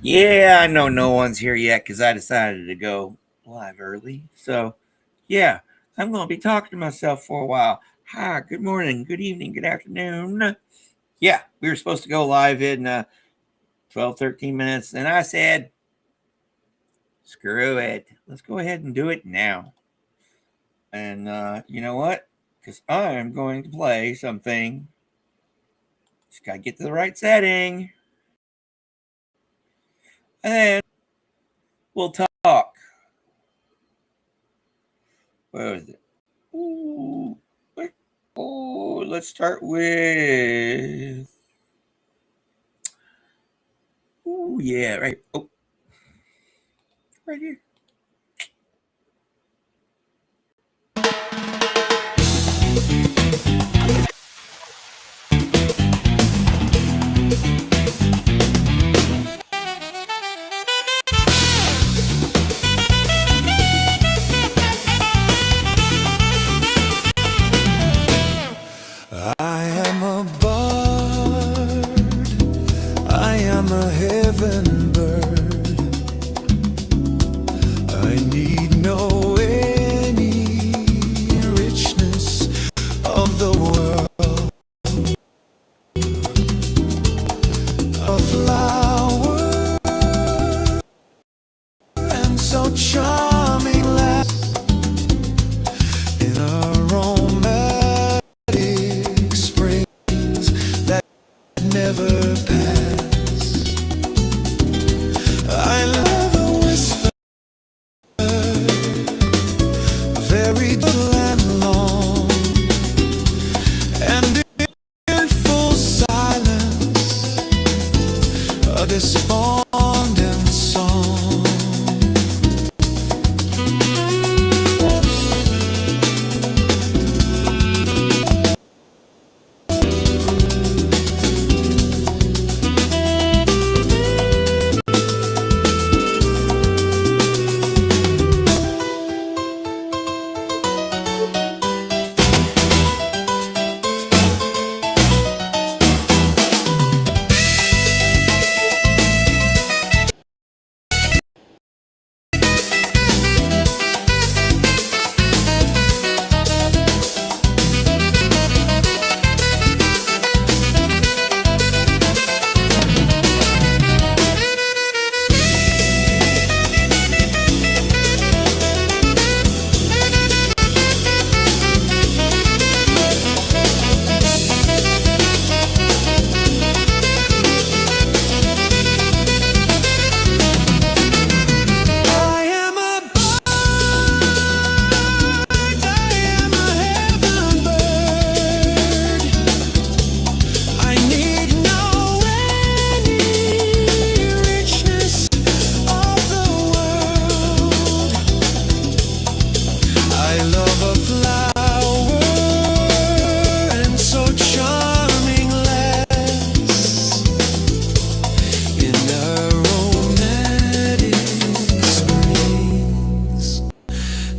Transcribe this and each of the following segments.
Yeah, I know no one's here yet because I decided to go live early. So, yeah, I'm going to be talking to myself for a while. Hi, good morning, good evening, good afternoon. Yeah, we were supposed to go live in 12, 13 minutes. And I said, screw it. Let's go ahead and do it now. And you know what? Because I am going to play something. Just got to get to the right setting. And we'll talk. Where is it? Ooh, oh, let's start with. Oh yeah, right. Oh, right here. I am a bard, I am a heaven bird. I need no any richness of the world. A flower and so charming lass in a romantic springs that never pass. I love a whisper, very gentle and long, and in full silence, a despondent song.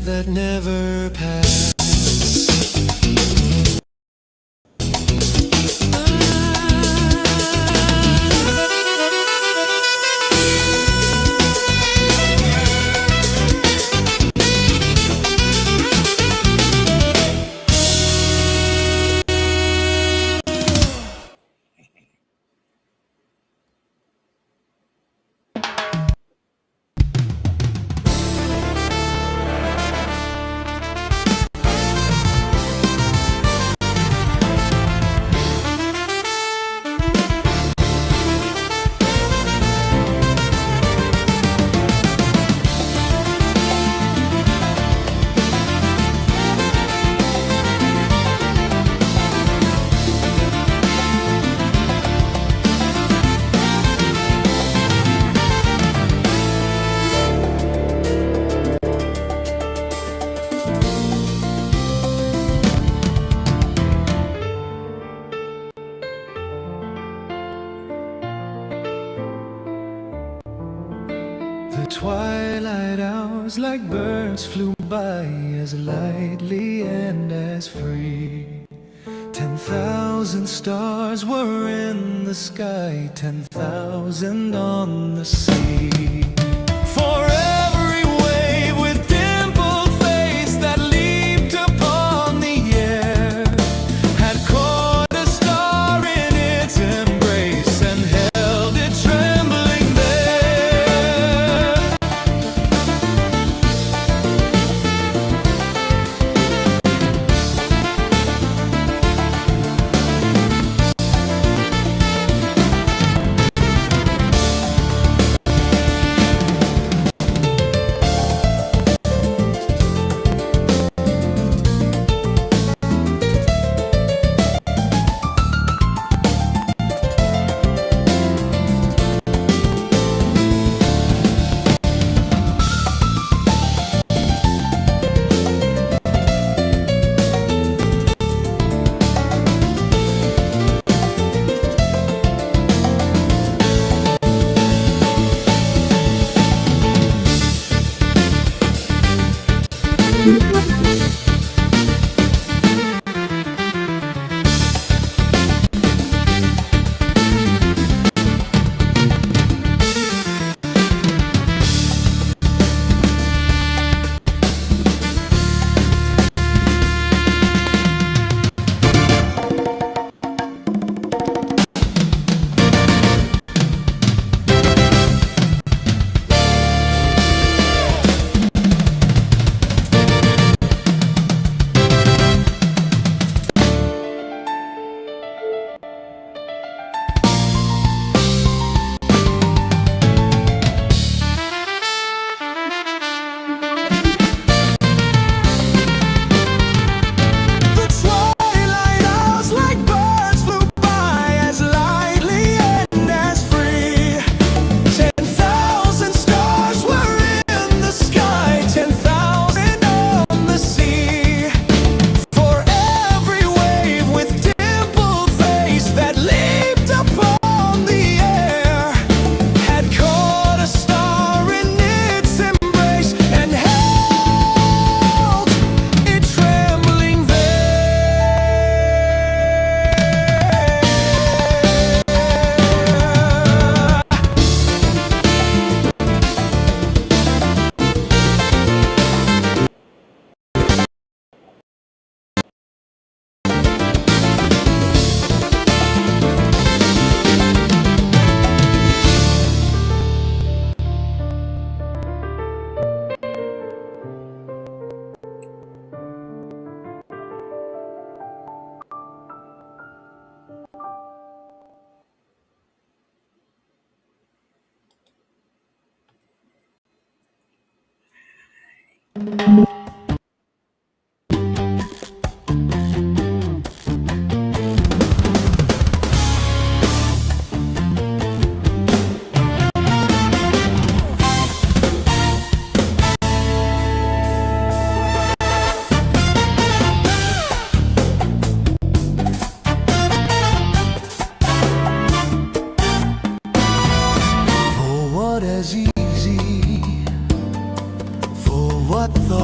That never pass. The twilight hours like birds flew by as lightly and as free. 10 10,000 stars were in the sky, 10,000 on the sea. For every wave with dimpled face that leaped upon the air had caught a star in its embrace and held it trembling there.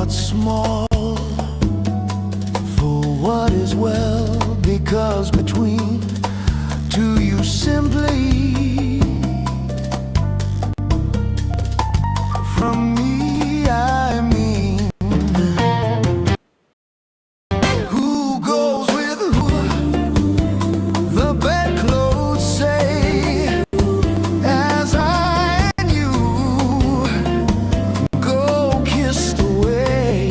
Small for what is well, because between two you simply from me, I mean, who goes with who? The bedclothes say, as I and you go kissed away.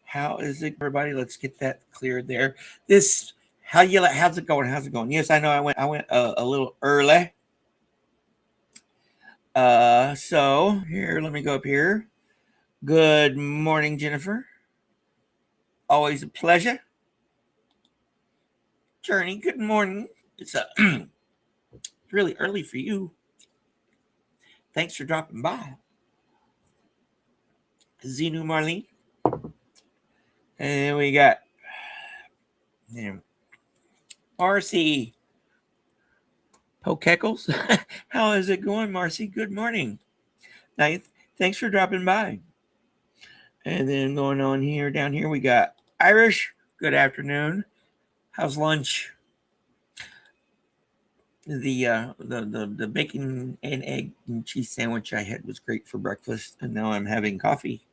How is it, everybody? Let's get that cleared there. This how's it going? How's it going? Yes, I know I went a little early. So here, let me go up here. Good morning, Jennifer. Always a pleasure. Journey, good morning. It's really early for you. Thanks for dropping by. Zenu Marlene. And we got Marcy Pokeckles. How is it going, Marcy? Good morning. Ninth, thanks for dropping by. And then going on here, down here, we got Irish. Good afternoon. How's lunch? The bacon and egg and cheese sandwich I had was great for breakfast, and now I'm having coffee.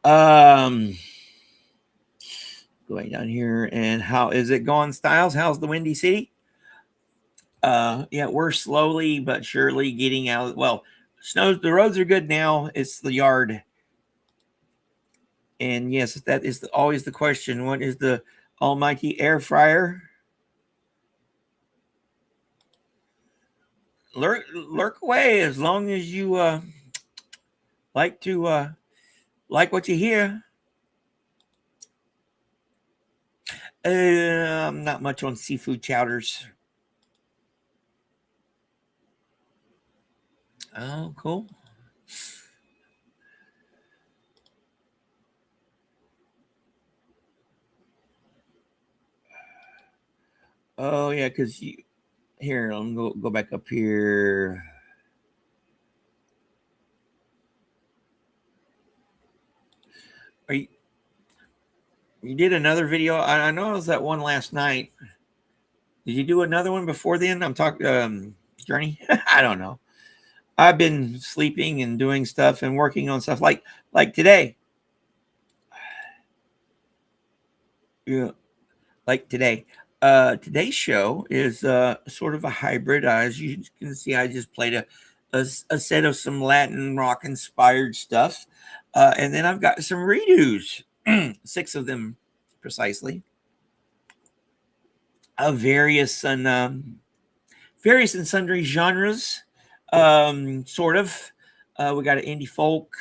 Going down here, and how is it going, Styles? How's the Windy City? Yeah, we're slowly but surely getting out. Well, snows, the roads are good now. It's the yard. And yes, that is always the question. What is the almighty air fryer? Lurk away as long as you like to like what you hear. I'm not much on seafood chowders. Oh, cool. Oh yeah, because you here. I'm gonna go back up here. Are you did another video? I know it was that one last night. Did you do another one before then? I'm talking Journey. I don't know. I've been sleeping and doing stuff and working on stuff like today. Yeah, like today. Today's show is sort of a hybrid. As you can see, I just played a set of some Latin rock inspired stuff, and then I've got some redos, 6 of them precisely, of various and sundry genres. Sort of. We got an indie folk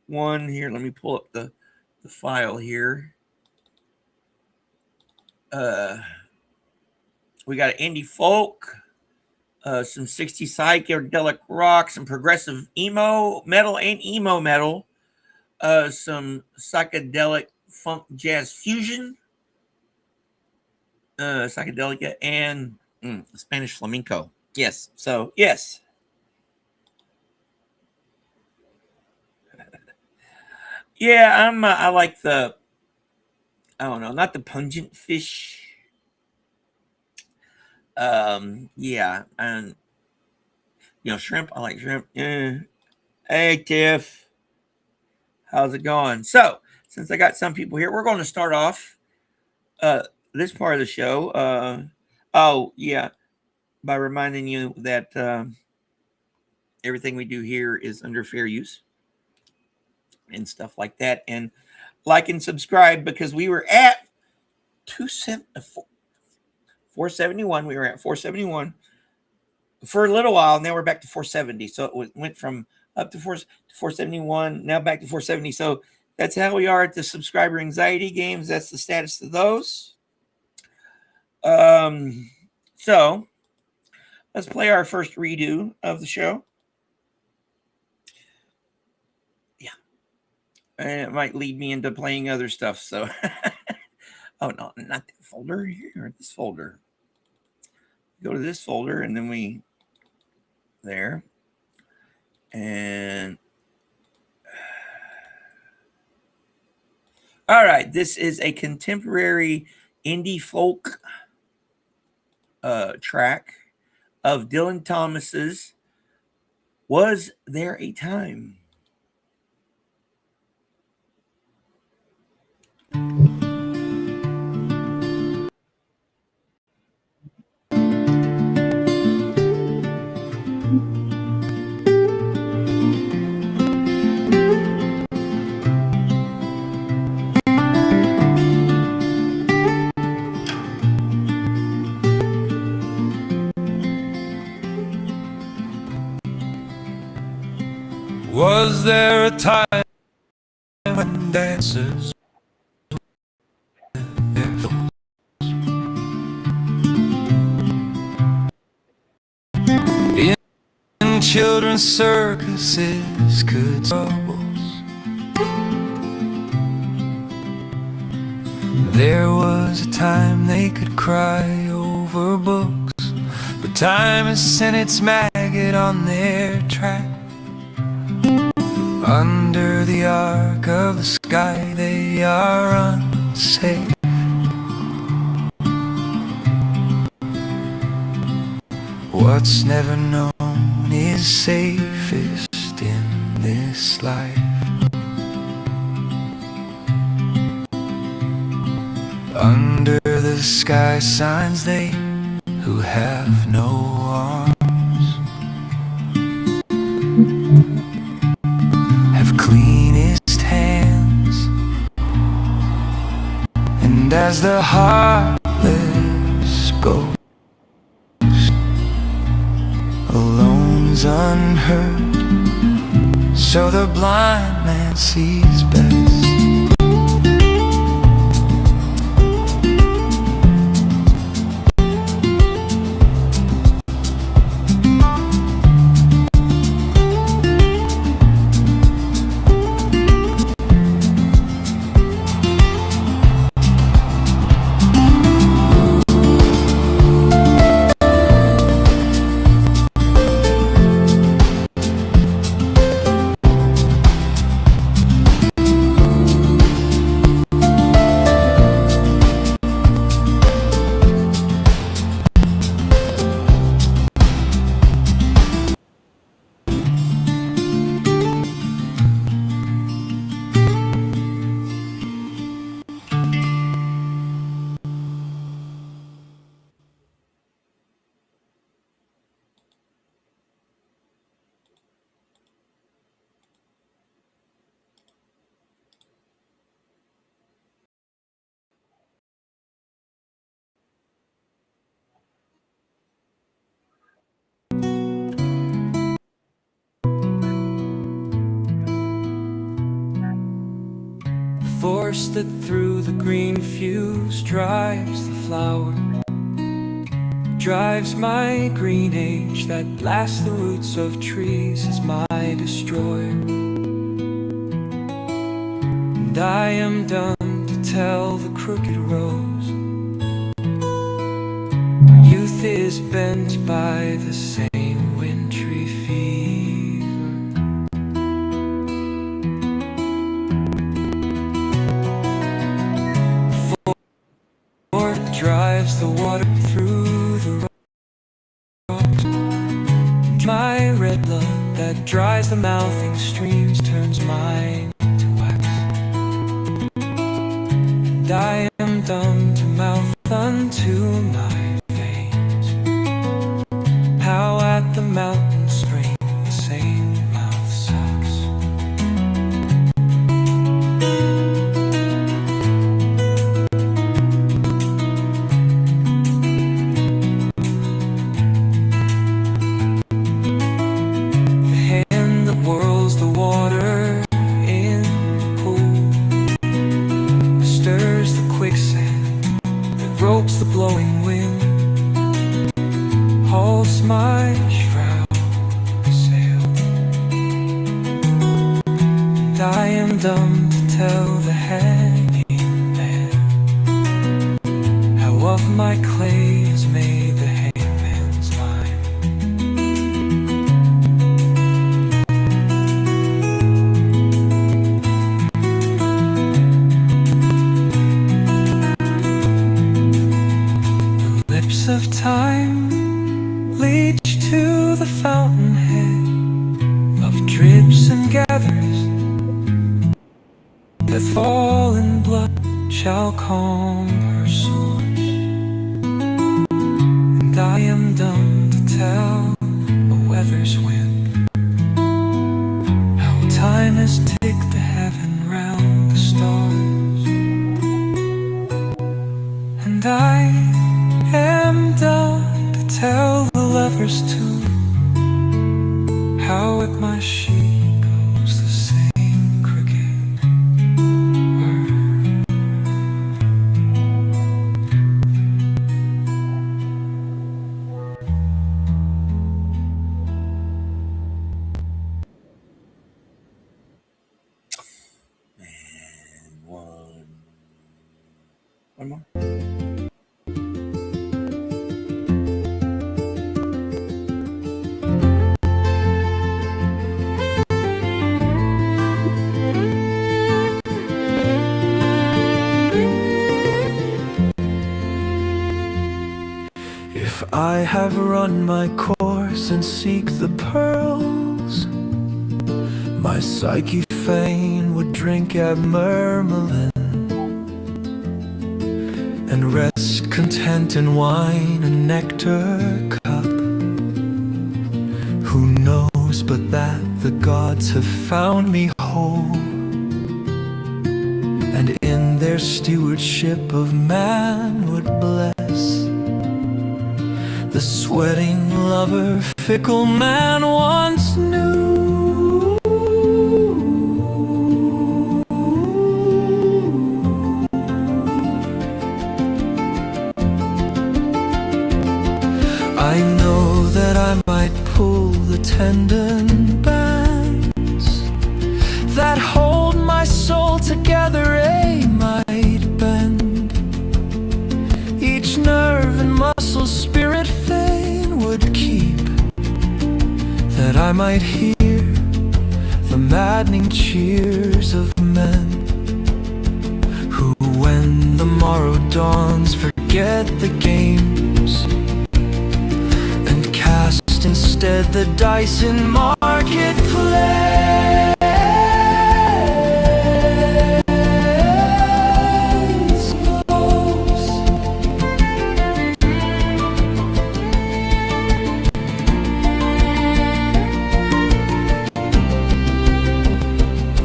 one here. Let me pull up the file here. We got an indie folk, some 60s psychedelic rock, some progressive emo metal and emo metal, some psychedelic funk jazz fusion, psychedelic, and Spanish flamenco. Yes. So, yes. Yeah, I like the, I don't know, not the pungent fish. Yeah, and shrimp. I like shrimp. Yeah. Hey, Tiff, how's it going? So, since I got some people here, we're going to start off this part of the show. Oh yeah, by reminding you that everything we do here is under fair use and stuff like that, and like and subscribe because we were at 471. We were at 471 for a little while. Now we're back to 470. So it went from up to 471, now back to 470. So that's how we are at the subscriber anxiety games. That's the status of those. So let's play our first redo of the show. Yeah. And it might lead me into playing other stuff. So, oh, no, not that folder here, this folder. Go to this folder and then we, there. And all right, this is a contemporary indie folk track of Dylan Thomas's Was There a Time? woman dances with their dolls. In children's circuses could troubles. There was a time they could cry over books, but time has sent its maggot on their track. Under the arc of the sky they are unsafe. What's never known is safest in this life. Under the sky signs they who have no arms have cleanest hands, and as the heartless goes, alone's unheard, so the blind man sees best. Force that through the green fuse drives the flower, drives my green age that blasts the roots of trees as my destroyer. And I am done to tell the crooked rose, youth is bent by the same wintry fever. Drives the water through the rocks. My red blood that dries the mouthing streams turns mine to wax. And I am dumb to mouth unto my veins how at the mountain spring the same mouth sucks. Ropes the blowing wind, hauls my shroud sail, and I am dumb to tell the hanging man how of my clay is made the hangman's line. Of time leach to the fountainhead of drips and gathers, that fall in blood shall calm her source. And I am dumb to tell a weather's wind how time has ticked the heaven round the stars. And I am done to tell the lover's tune how at my sheet goes the same crooked One more. If I have run my course and seek the pearls, my psyche fain would drink at Mermelin and rest content in wine and nectar cup. Who knows but that the gods have found me whole, and in their stewardship of man would bless the sweating lover fickle man once knew. I know that I might pull the tendon bands that hold my soul together, might bend each nerve and muscle, spirit fain would keep, that I might hear the maddening cheers of men who, when the morrow dawns, forget the games and cast instead the dice in marketplace.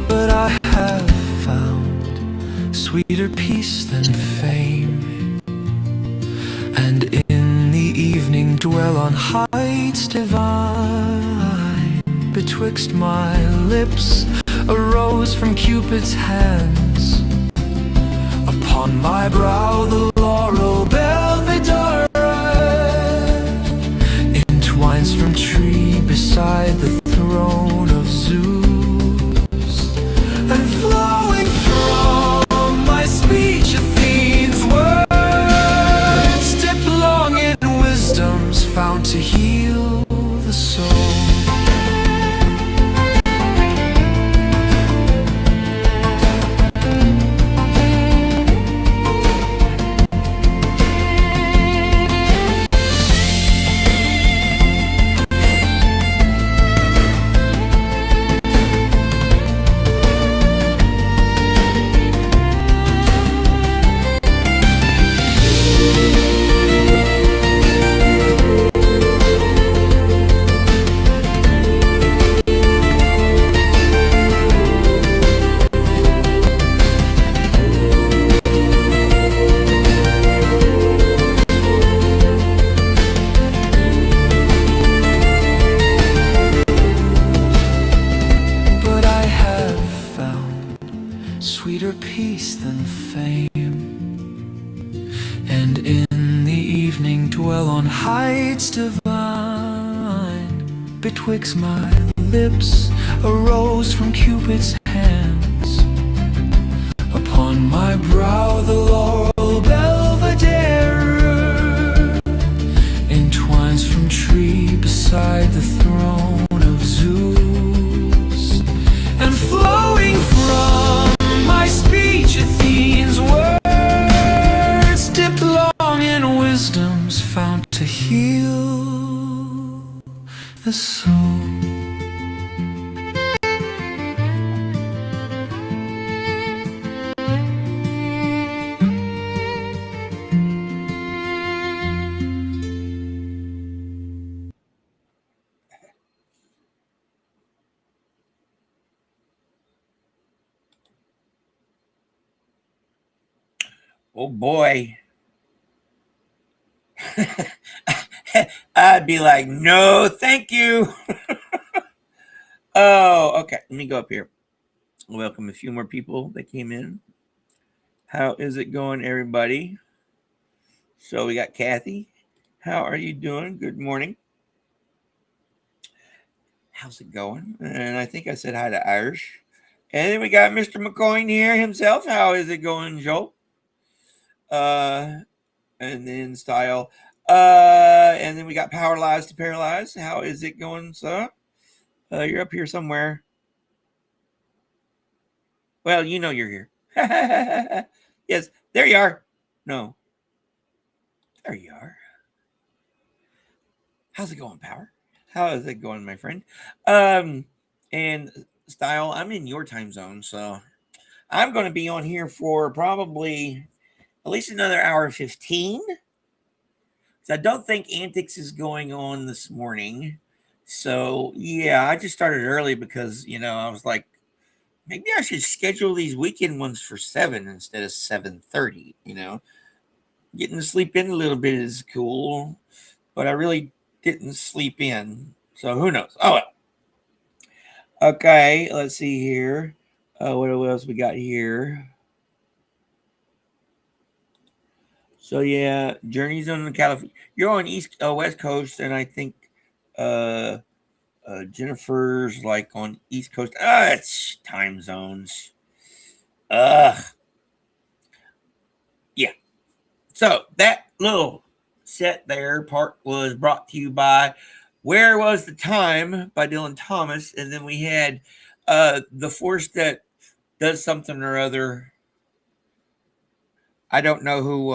But I have found sweeter peace than fame, and in the evening dwell on heights divine. Betwixt my lips a rose from Cupid's hands, upon my brow the laurel belvedere entwines from tree beside the throne of Zeus, and flowing from my speech Athene's words dip long in wisdom's fount to heal the soul. Sweeter peace than fame, and in the evening dwell on heights divine. Betwixt my lips a rose from Cupid's hands, upon my brow the laurel belvedere entwines from tree beside the throne of Zeus, and flowing from my speech Athene's words dip long in wisdom's fount to heal the soul. Oh boy. I'd be like, no, thank you. Oh, okay. Let me go up here. Welcome a few more people that came in. How is it going, everybody? So we got Kathy. How are you doing? Good morning. How's it going? And I think I said hi to Irish. And then we got Mr. McCoy here himself. How is it going, Joe? Uh, and then style. And then we got paralyzed to paralyzed. How is it going, sir? You're up here somewhere. Well, you know you're here. Yes, there you are. No, there you are. How's it going, Power? How is it going, my friend? Um, and style, I'm in your time zone, so I'm going to be on here for probably at least another hour and 15. So I don't think Antics is going on this morning. So yeah, I just started early because I was like, maybe I should schedule these weekend ones for 7 instead of 7:30. Getting to sleep in a little bit is cool, but I really didn't sleep in. So who knows? Oh well. Okay, let's see here. What else we got here? So yeah, journeys on the California. You're on West Coast, and I think uh, Jennifer's like on East Coast. It's time zones. Ugh. Yeah. So that little set there part was brought to you by "Where Was the Time" by Dylan Thomas, and then we had "The Force That Does Something or Other." I don't know who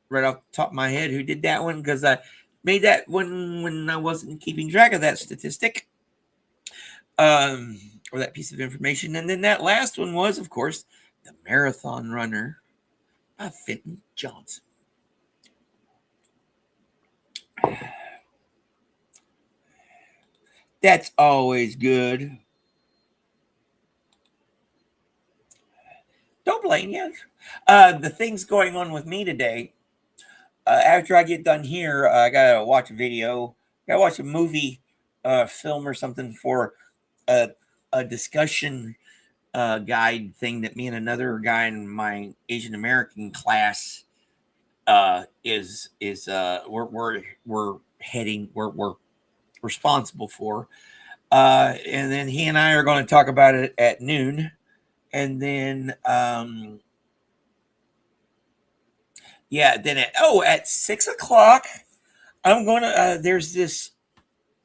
right off the top of my head who did that one because I made that one when I wasn't keeping track of that statistic or that piece of information. And then that last one was, of course, "The Marathon Runner" by Fenton Johnson. That's always good. Don't blame you. The things going on with me today. After I get done here, I gotta watch a video. Gotta watch a movie, film or something for a, a discussion guide thing that me and another guy in my Asian American class is we're heading we're responsible for. And then he and I are going to talk about it at noon, and then at 6 o'clock I'm going to there's this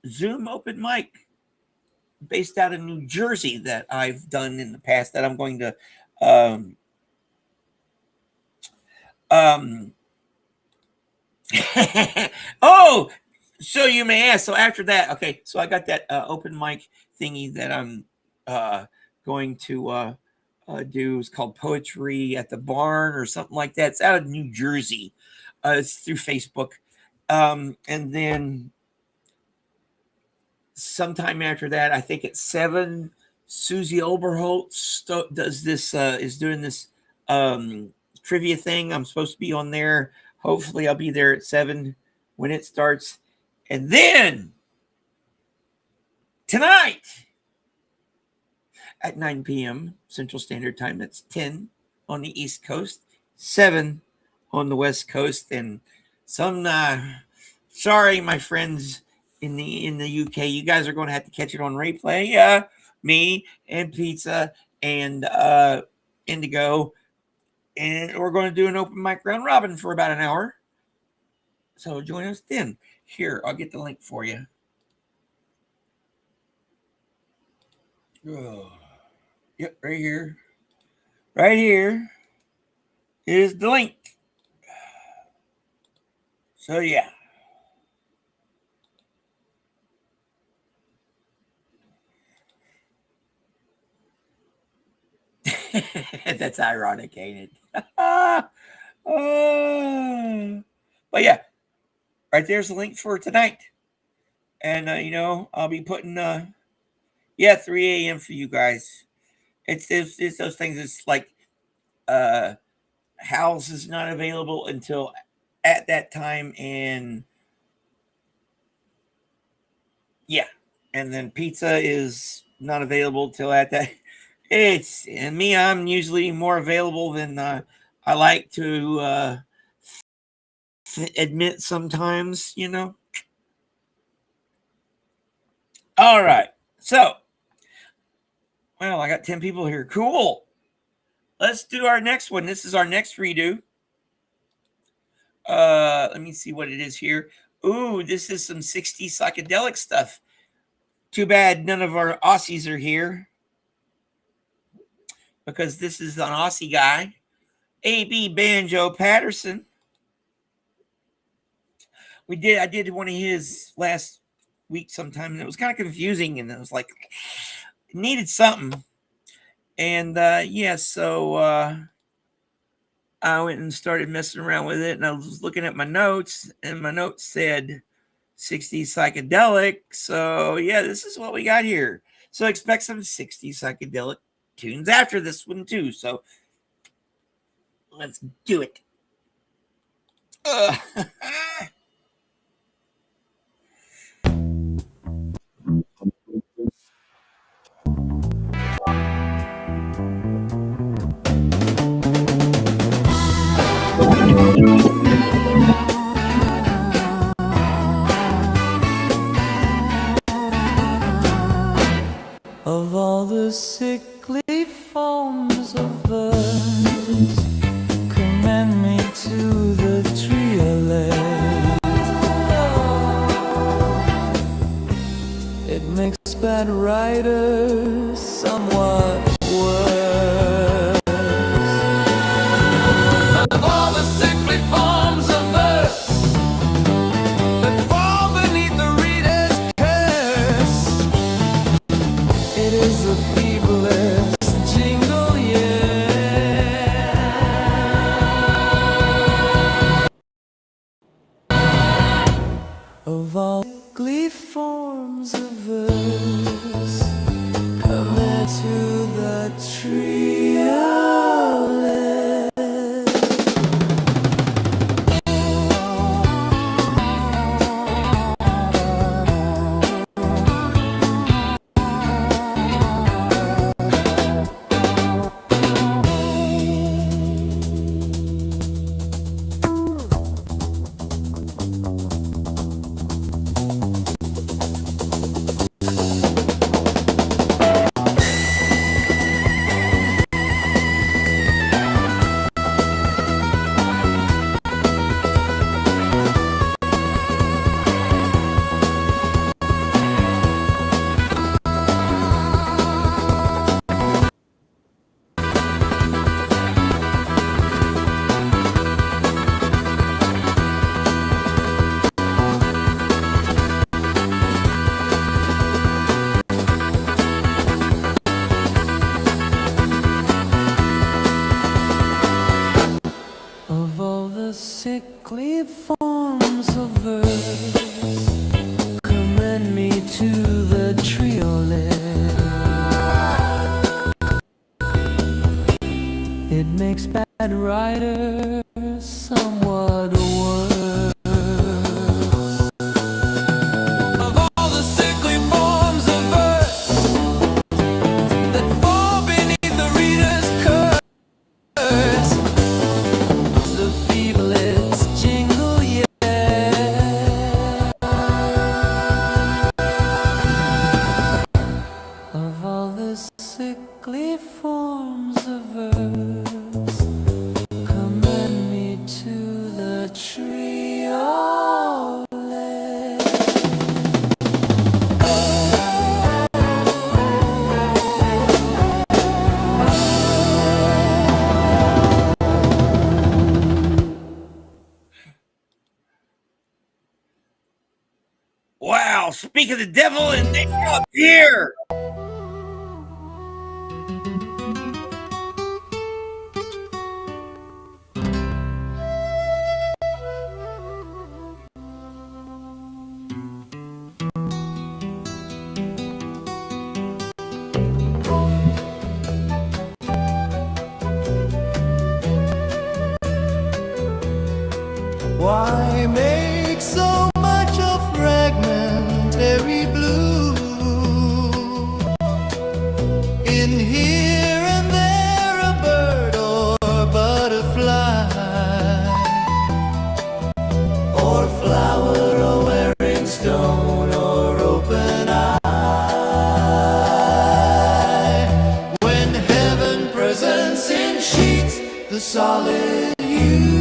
Zoom open mic based out of New Jersey that I've done in the past that I'm going to um um oh, so you may ask. So after that, okay, so I got that open mic thingy that I'm going to do. It's called Poetry at the Barn or something like that. It's out of New Jersey. It's through Facebook. And then sometime after that, I think at 7, Susie Oberholtz does this, is doing this trivia thing. I'm supposed to be on there. Hopefully, I'll be there at 7 when it starts. And then tonight at 9 p.m. Central Standard Time, that's 10 on the East Coast, 7 on the West Coast, and some sorry, my friends in the UK, you guys are going to have to catch it on replay. Me and Pizza and Indigo, and we're going to do an open mic round robin for about an hour. So join us then. Here, I'll get the link for you. Oh. Yep, right here. Right here is the link. So yeah. That's ironic, ain't it? But yeah, right there's the link for tonight. And I'll be putting 3 a.m. for you guys. It's those things. It's like house is not available until at that time, and yeah, and then pizza is not available till at that. It's and me. I'm usually more available than I like to admit sometimes. All right, so well, I got 10 people here. Cool. Let's do our next one. This is our next redo. Let me see what it is here. Ooh, this is some 60s psychedelic stuff. Too bad none of our Aussies are here because this is an Aussie guy. AB Banjo Patterson. I did one of his last week sometime, and it was kind of confusing, and it was like it needed something. And so I went and started messing around with it, and I was looking at my notes, and my notes said 60s psychedelic. So yeah, this is what we got here. So expect some 60s psychedelic tunes after this one too. So let's do it. Of all the sickly forms of verse, commend me to the triolet. It makes bad writers somewhat worse. Of all the sickly forms of verse that fall beneath the reader's curse, it is the feeblest jingle yet. Of all ugly forms of verse, come into the triolet. Of all the sickly forms of verse, commend me to the triolet. It makes bad writers somewhat worse. Of all the sickly forms of verse that fall beneath the reader's curse, the feeblest jingle yet. Of all the sickly forms of verse, commend me to the triolet. Wow, speak of the devil and they come here. Why make so much of fragmentary blue? In here and there a bird or butterfly, or flower or wearing stone or open eye. When heaven presents in sheets the solid hue,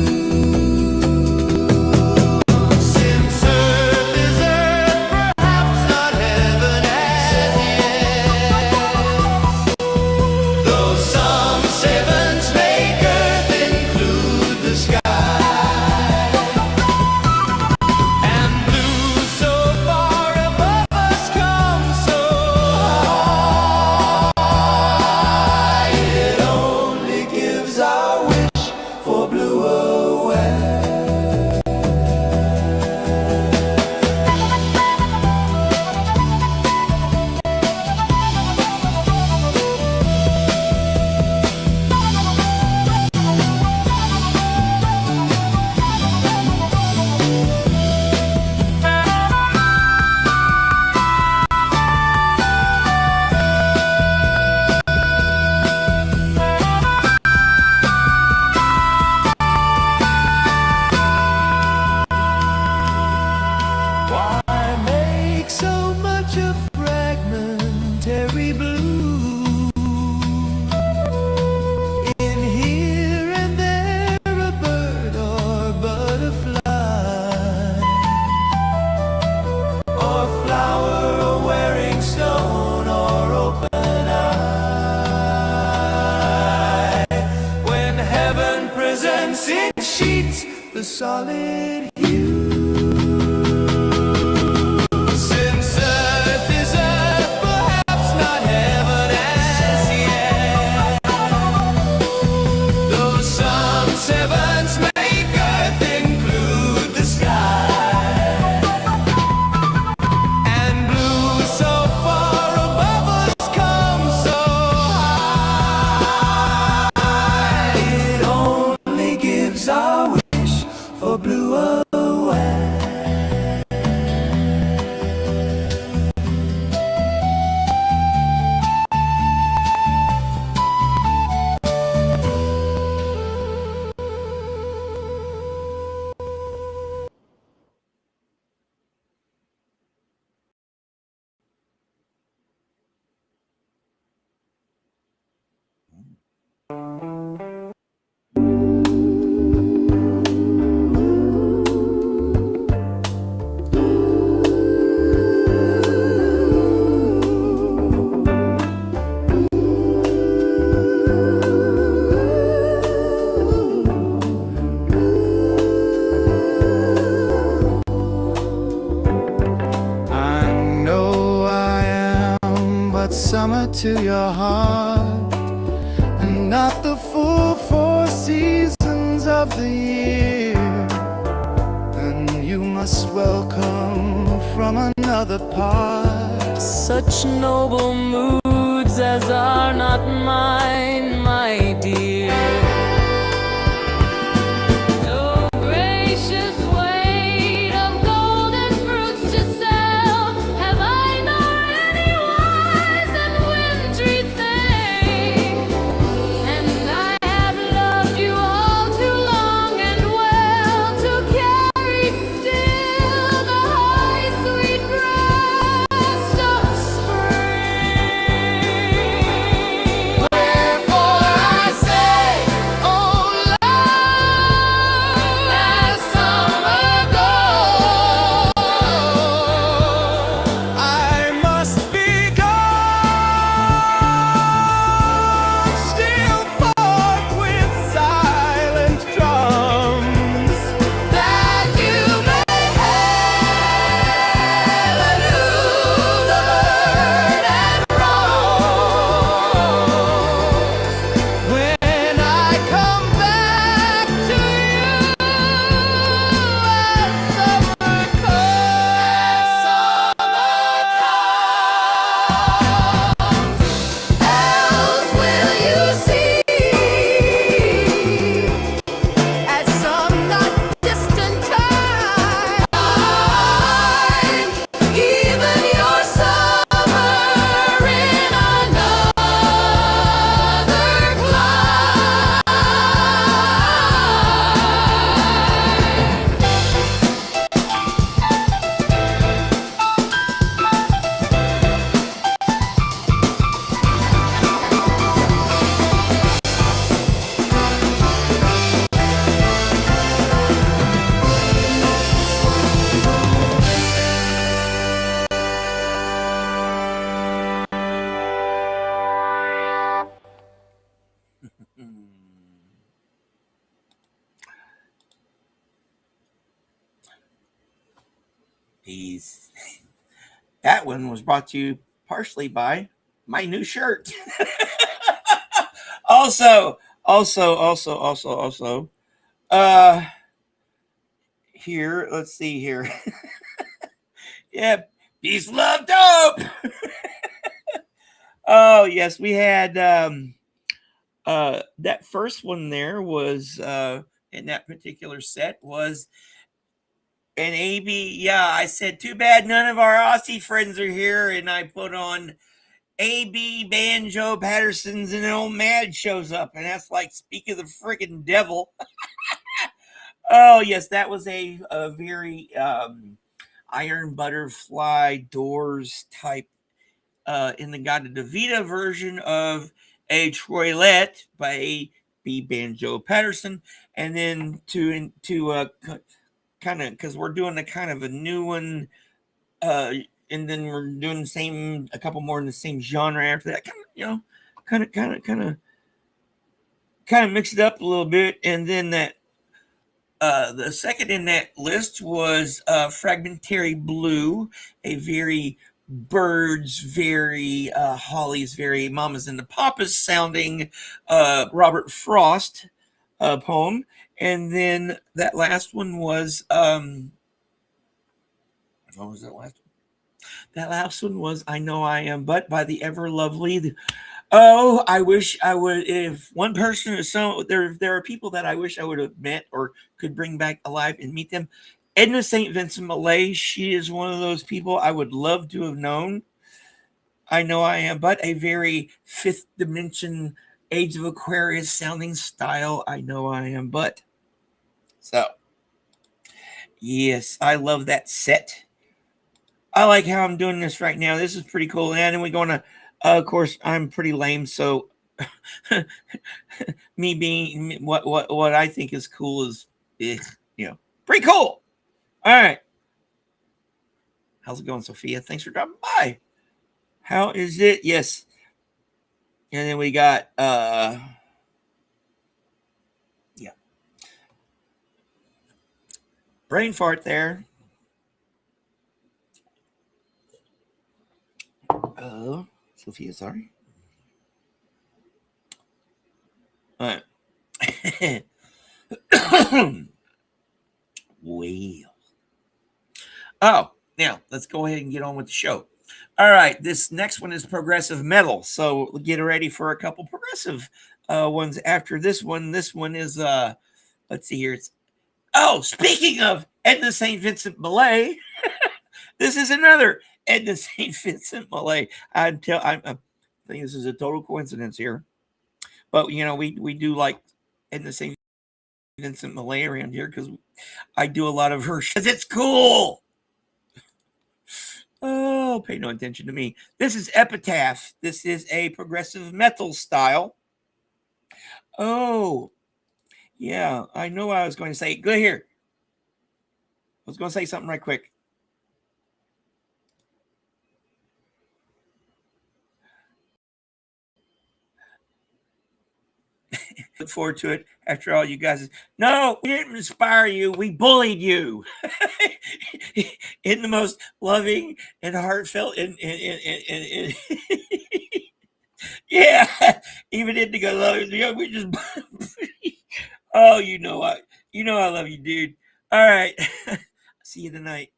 the solid hue. Since earth is earth, perhaps not heaven as yet, though some sevenths make earth include the sky, and blue so far above us comes so high, it only gives our wish for blue away. I know I am but summer to your heart, and not the full 4 seasons of the year. And you must welcome from another part Such noble moods as are not mine, my dear. No gracious weight of golden fruits to sell have I, nor any wise and wintry thing. And I have loved you all too long and well to carry still the high sweet breast of spring. Wherefore I say, oh love, as summer goes, I must be gone, still forth with silent drums, that you may hail anew the bird and rose. when I come back to you as summer comes. Else will you see At some not distant time, even your summer in another clime. Peace. That one was brought to you partially by my new shirt. Also, uh, here, let's see here. Yeah, peace, love, dope. Oh, yes, we had that first one there was in that particular set was an AB. Yeah, I said too bad none of our Aussie friends are here, and I put on AB Banjo Patterson's, and an old Mad shows up, and that's like speak of the freaking devil. Oh yes, that was a very Iron Butterfly Doors type in the God of Vita version of a Troilette by A.B. Banjo Patterson, and then to kind of because we're doing a kind of a new one, and then we're doing the same a couple more in the same genre after that. Kind of kind of mix it up a little bit, and then that The second in that list was Fragmentary Blue, a very birds, very Holly's, very Mamas and the Papas sounding Robert Frost poem. And then that last one was, what was that last one? That last one was I Know I Am But by the ever lovely. Oh, I wish I would. If one person or so, there are people that I wish I would have met or could bring back alive and meet them. Edna St. Vincent Millay, she is one of those people I would love to have known. I Know I Am But, a very fifth dimension, Age of Aquarius sounding style. I Know I Am But. So, yes, I love that set. I like how I'm doing this right now. This is pretty cool. And then we're going to, of course, I'm pretty lame. So me being what I think is cool is, pretty cool. All right. How's it going, Sophia? Thanks for dropping by. How is it? Yes. And then we got, brain fart there. Sophia, sorry. All right. Well. Oh, now let's go ahead and get on with the show. All right, this next one is progressive metal. So get ready for a couple progressive ones after this one. This one is let's see here. Speaking of Edna St. Vincent Millay, this is another Edna St. Vincent Millay. I think this is a total coincidence here. But we do like Edna St. Vincent Millay around here because I do a lot of her shit. It's cool. Oh, pay no attention to me. This is Epitaph. This is a progressive metal style. Oh, yeah. I know what I was going to say. Go here. I was going to say something right quick. Look forward to it. After all, you guys. No, we didn't inspire you. We bullied you in the most loving and heartfelt and yeah, even Indigo love you. We just oh, I love you, dude. All right, see you tonight.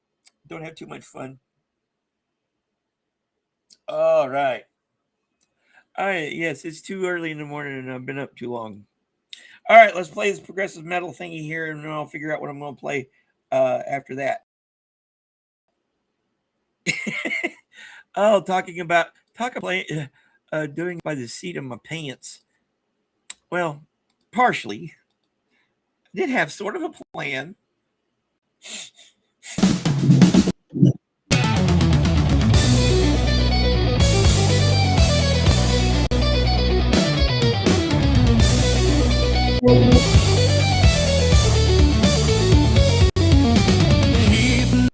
Don't have too much fun. All right. Yes, it's too early in the morning and I've been up too long. All right, let's play this progressive metal thingy here, and then I'll figure out what I'm going to play after that. Talking about doing by the seat of my pants. Well, partially. I did have sort of a plan. Keep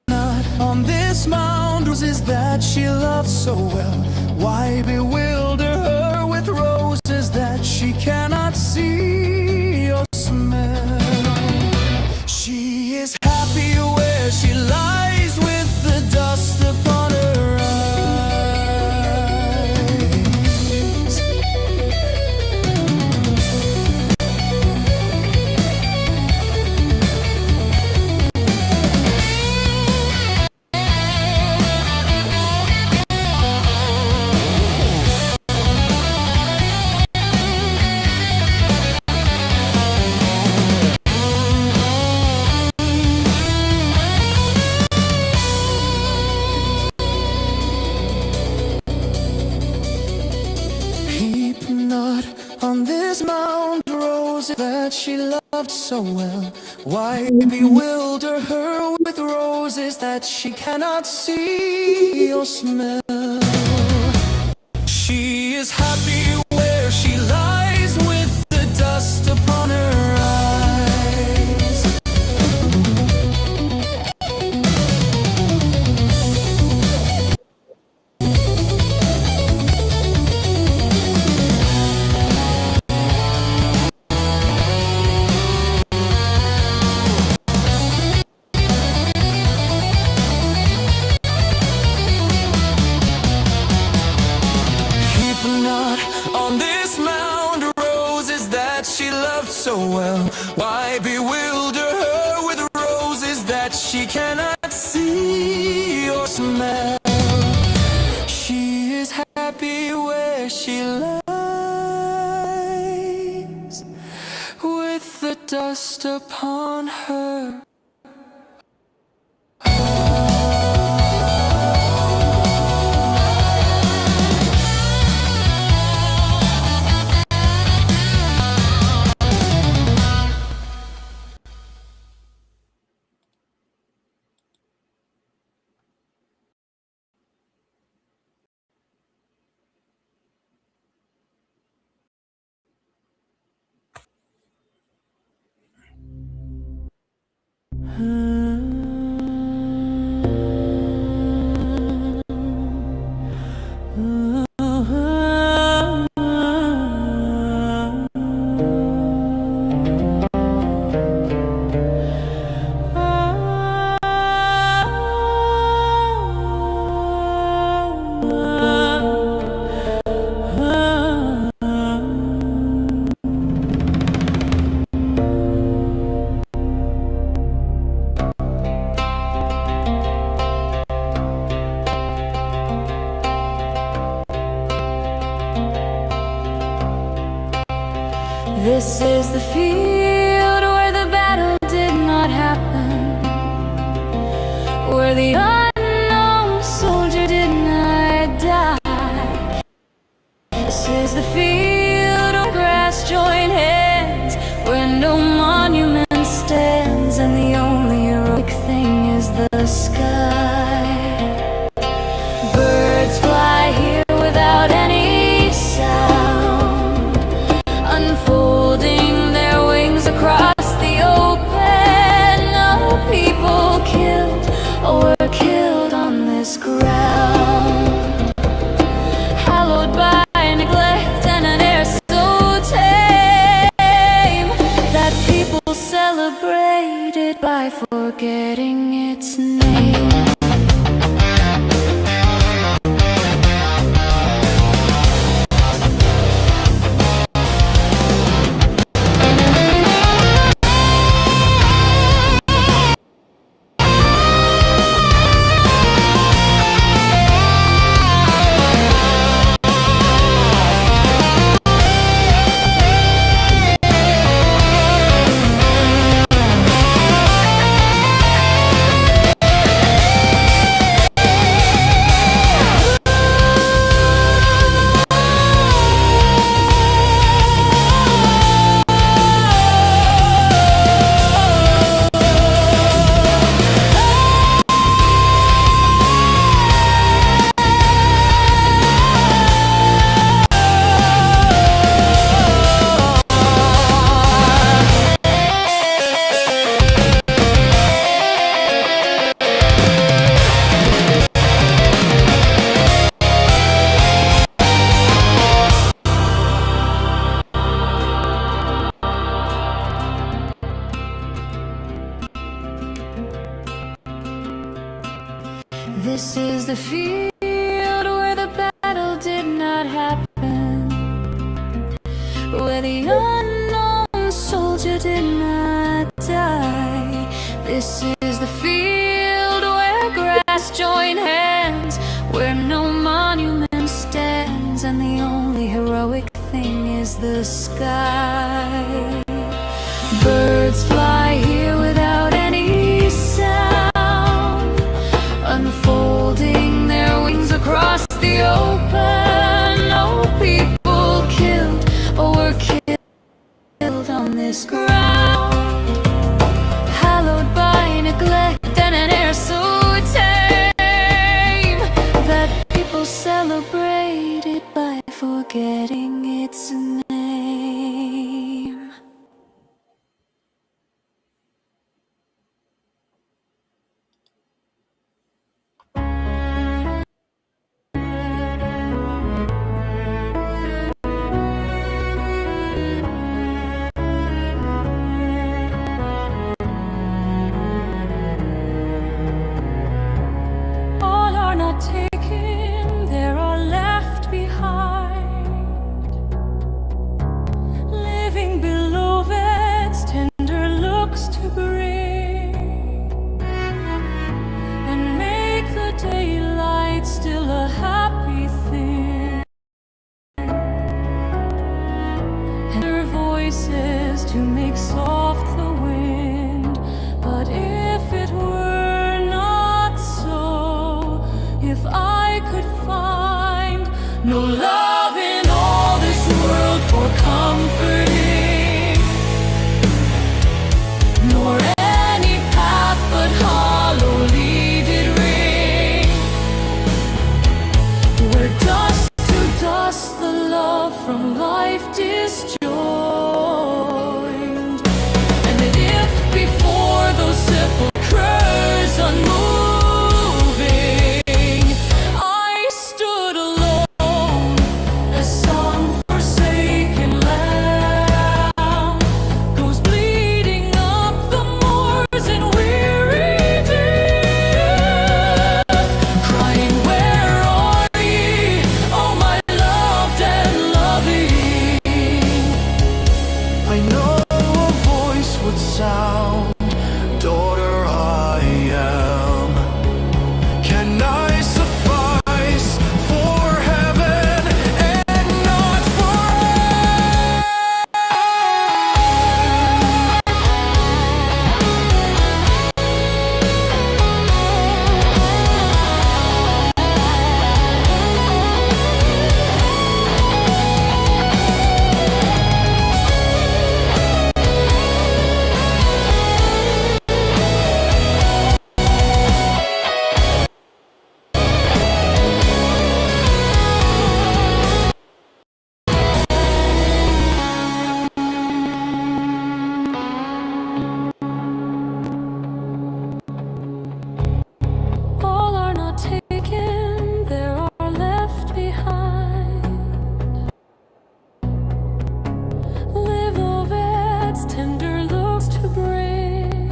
not on this mound roses that she loved so well. Why bewilder her with roses that she cannot see or smell? She is happy where she lies with the dust upon her eyes. Heap not on this mound roses that she loved so well. Why bewilder her with roses that she cannot see or smell? She is happy where she lies with the dust upon her eyes. she loved so well? Why bewilder her with roses that she cannot see or smell? She is happy where she lies, with the dust upon her. This is the field where the battle did not happen, where the unknown soldier did not die. This is the field where grass joined hands, where no monument stands, and the only heroic thing is the sky. Birds fly here without any sound, unfolding their wings across the open. No people killed or were killed on this ground, hallowed by neglect and an air so tame that people celebrate it by forgetting its name. This is the field where the battle did not happen, where the unknown soldier did not die. This is the field where grass join hands, where no monument stands, and the only heroic thing is the sky. Birds fly here without any sound, unfolding their wings across the open. No people killed or were killed on this ground, hallowed by neglect and an air so tame that people celebrate it by forgetting its name. voices to make soft the wind. But if it were not so, if I could find no love in all this world for comforting, nor any path but hollowly did ring, where dust to dust the love from life disjoined, and that if before those sepulchres unmoving I stood alone, as some forsaken lamb goes bleeding up the moors in weary death, crying, where are ye, oh my loved and loving? I know a voice would sound, daughter, I am. Can I suffice for heaven and not for All are not taken, there are left behind. Live Oved's tender looks to bring,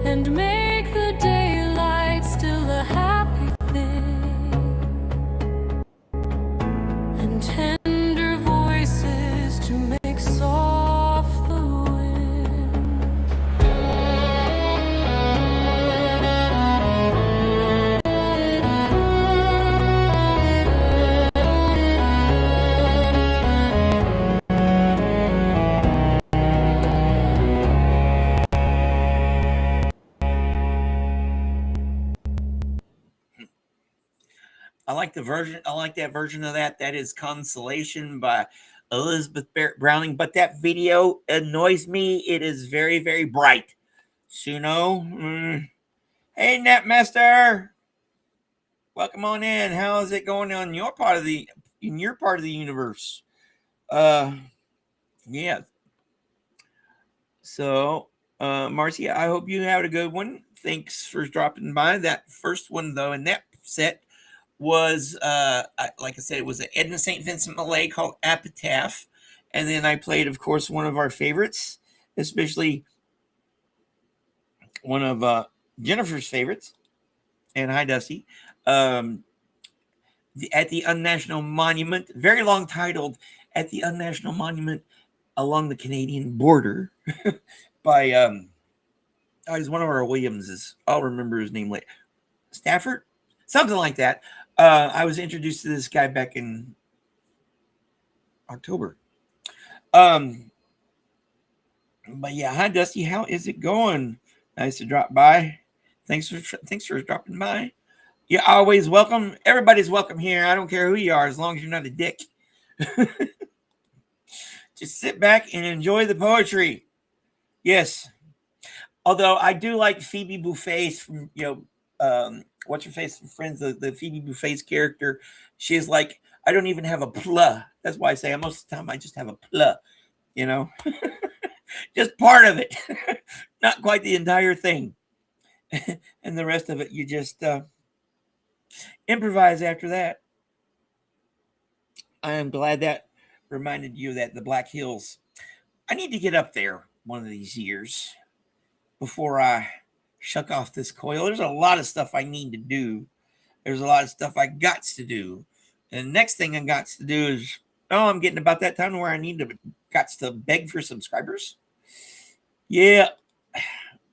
and make the daylight still a happy thing, and tender voices to make soft the wind. I like the version. I like that version of that. That is Consolation by Elizabeth Barrett Browning. But that video annoys me. It is very, very bright. Suno. Hey, Netmaster. Welcome on in. How is it going on your part of the universe? Yeah. So, Marcia, I hope you had a good one. Thanks for dropping by. That first one though, in that set was like I said, it was an Edna St. Vincent Millay called Epitaph. And then I played, of course, one of our favorites, especially one of Jennifer's favorites. And hi, Dusty. At the Unnational Monument, very long titled, At the Unnational Monument Along the Canadian Border by he's one of our Williamses. I'll remember his name later. Stafford? Something like that. I was introduced to this guy back in October. But yeah, hi Dusty, how is it going? Nice to drop by. Thanks for dropping by. You're always welcome. Everybody's welcome here. I don't care who you are, as long as you're not a dick. Just sit back and enjoy the poetry. Yes. Although I do like Phoebe Buffay's from, what's her face from Friends, the Phoebe Buffay's character. She is like, I don't even have a pla. That's why I say most of the time I just have a pla, just part of it, not quite the entire thing. And the rest of it, you just improvise after that. I am glad that reminded you that the Black Hills, I need to get up there one of these years before I shuck off this coil. There's a lot of stuff I need to do. There's a lot of stuff I got to do. And the next thing I got to do is, I'm getting about that time where I got to beg for subscribers. Yeah.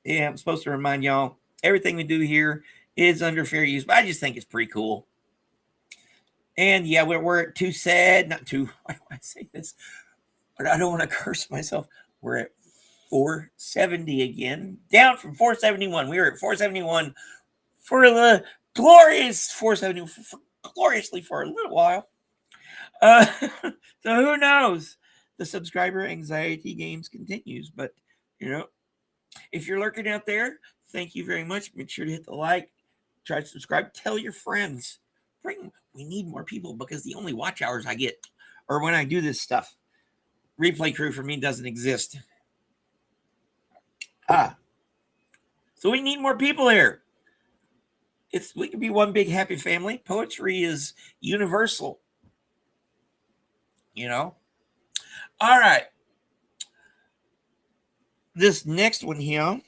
Yeah, I'm supposed to remind y'all, everything we do here is under fair use, but I just think it's pretty cool. And yeah, we're too sad, not too, why do I say this? but I don't want to curse myself. We're at 470 again, down from 471. We were at 471 for the glorious 470, gloriously for a little while. So who knows? The subscriber anxiety games continues, but if you're lurking out there, thank you very much. Make sure to hit the like, try to subscribe, tell your friends. We need more people because the only watch hours I get are when I do this stuff. Replay crew for me doesn't exist. So we need more people here. We can be one big happy family. Poetry is universal. All right. This next one here.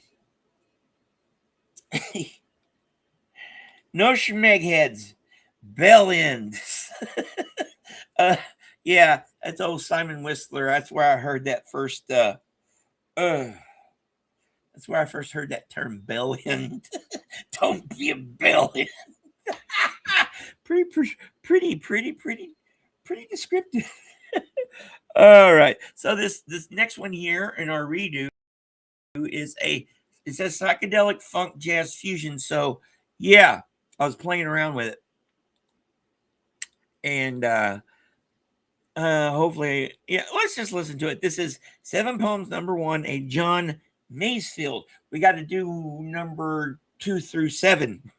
No schmegheads. Bell ends. Yeah, that's old Simon Whistler. That's where I heard that first. That's where I first heard that term, bell end. Don't be a bell end. pretty descriptive. All right. So this next one here in our redo is it's a psychedelic funk jazz fusion. So yeah, I was playing around with it. And hopefully, yeah, let's just listen to it. This is 7 Poems #1, a John Masefield. We got to do number 2 through 7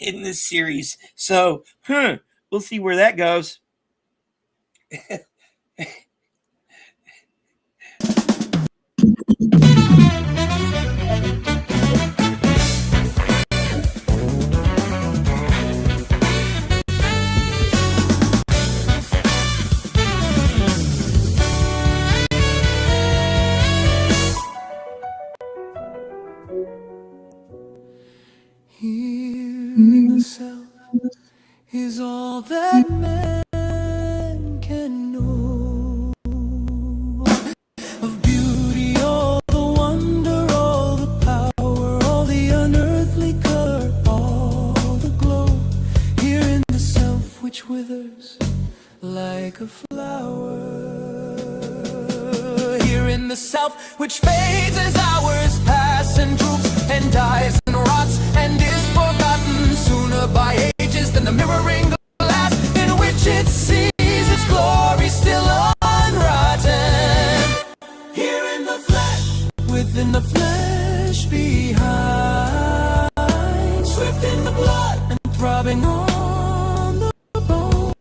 in this series. So, we'll see where that goes. Here in the South is all that man can know of beauty, all the wonder, all the power, all the unearthly color, all the glow. Here in the South, which withers like a flower. Here in the South, which fades as hours pass and droops and dies and rots and is forgotten sooner by ages than the mirroring glass in which it sees its glory still unrotten. Here in the flesh, within the flesh behind, swift in the blood and throbbing on the bone.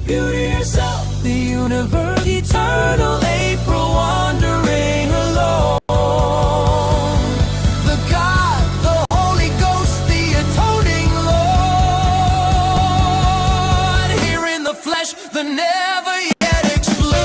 Beauty yourself, the universe, eternal April wandering alone. The God, the Holy Ghost, the atoning Lord. Here in the flesh, the never yet explode.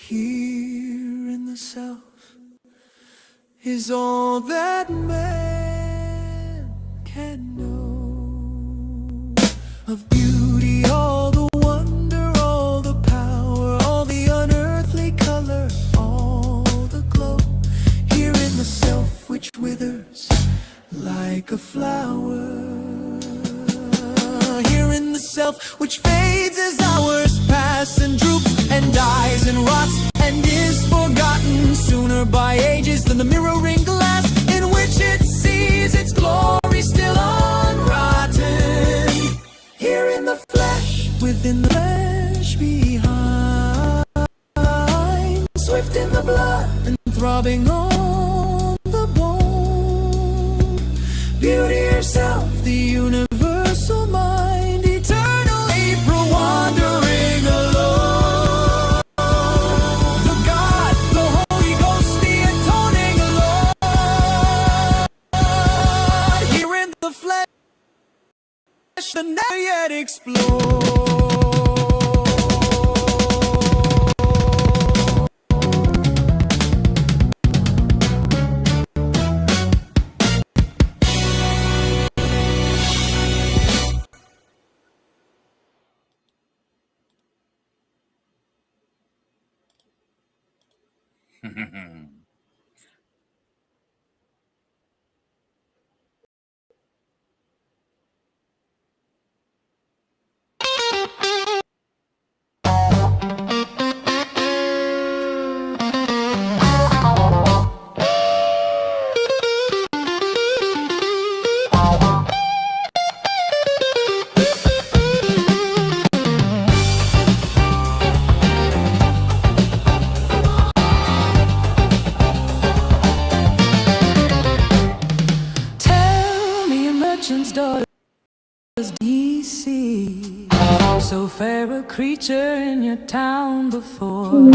Here in the South is all that man can know of beauty. which fades as hours pass and droops and dies and rots and is forgotten sooner by ages than the mirroring glass in which it sees its glory still unrotten. Here in the flesh, within the flesh behind, swift in the blood and throbbing on the bone. Beauty herself, the universal mind, eternal April wandering alone. The God, the Holy Ghost, the atoning Lord. Here in the flesh, the never yet explored. So fair a creature in your town before,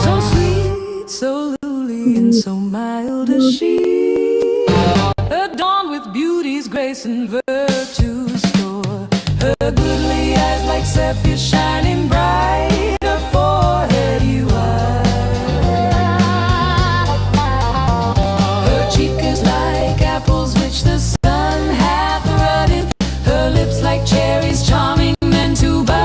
so sweet, so lowly, and so mild as she, adorned with beauty's grace and virtue's store. Her goodly eyes like sapphires shining bright, her forehead you her cheek is like apples which the sun hath rutted, her lips like cherries charming men to buy.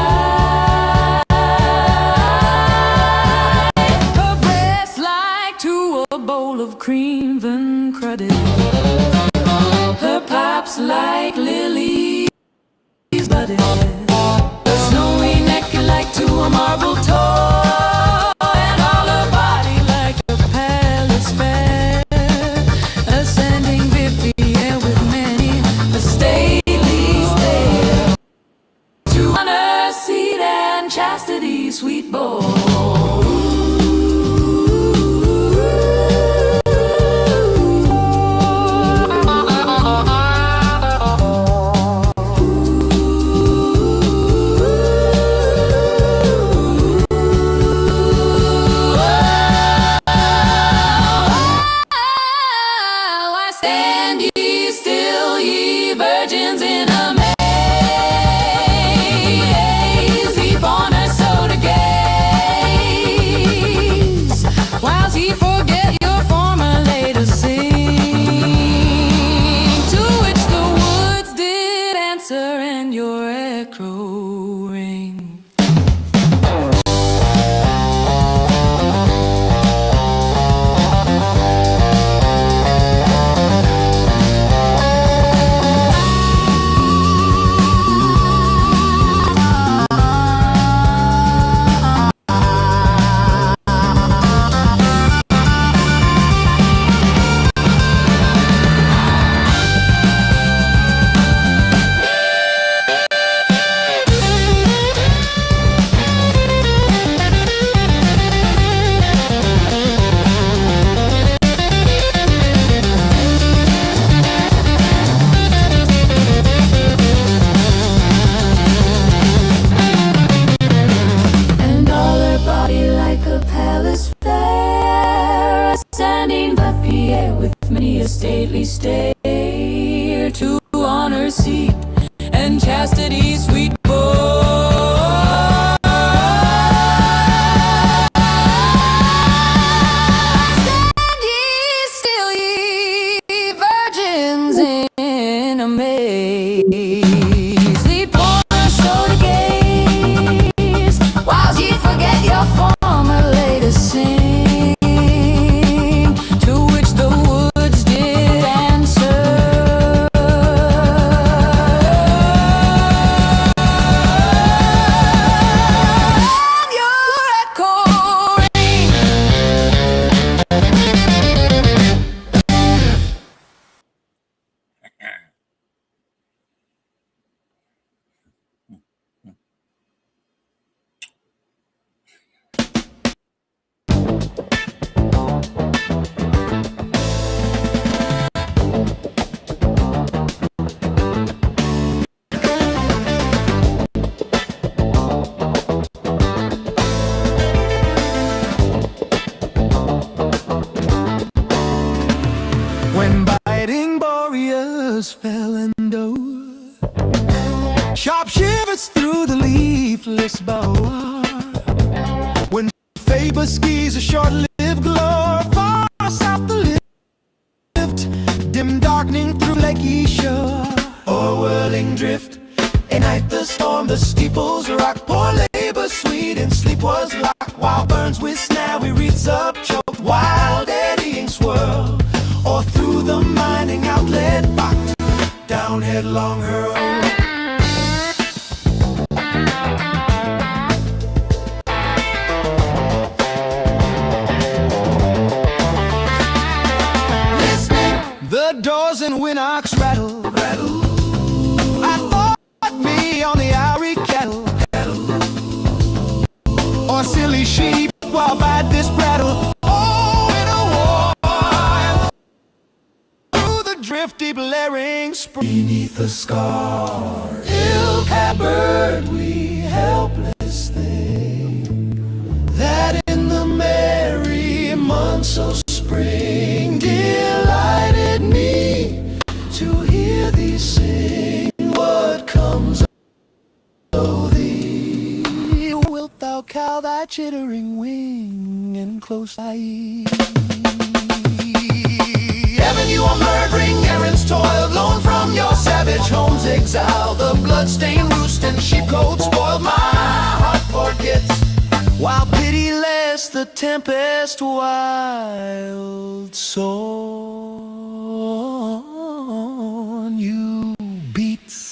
Her breasts like to a bowl of cream then crudded, her pipes like lilies budded, her snowy neck like to a marble toe, and all her body like a palace fair, ascending Vivian with many a stately stare, to honor, seed, and chastity, sweet boy. Stately stare to honor, seat, and chastity, sweet boy. Stand ye still, ye virgins in amaze. Sleep on so to gaze, while ye forget your former latest sin. To which the woods did answer, leafless bower. When Faber skis a short-lived glow, far south the lift, dim darkening through Lake Esha, or whirling drift. A night the storm, the steeples rock, poor labor sweet and sleep was locked, while burns with snawy reeds up choked, wild eddying swirl, or through the mining outlet box, down headlong hurl. The doors and windocks rattle, rattle. I thought me on the Irie cattle, or silly sheep while by this brattle. Oh, in a war, through the drifty blaring spring, beneath the scar, ill-cat bird, we helpless thing, that in the merry months of spring delighted me to hear thee sing. What comes o' thee? Wilt thou cow thy chittering wing and close thy ear? Heaven, you are murdering errands toiled, lone from your savage home's exile. The blood-stained roost and sheepcote spoiled, my heart forgets, while pitiless the tempest wild song you beats.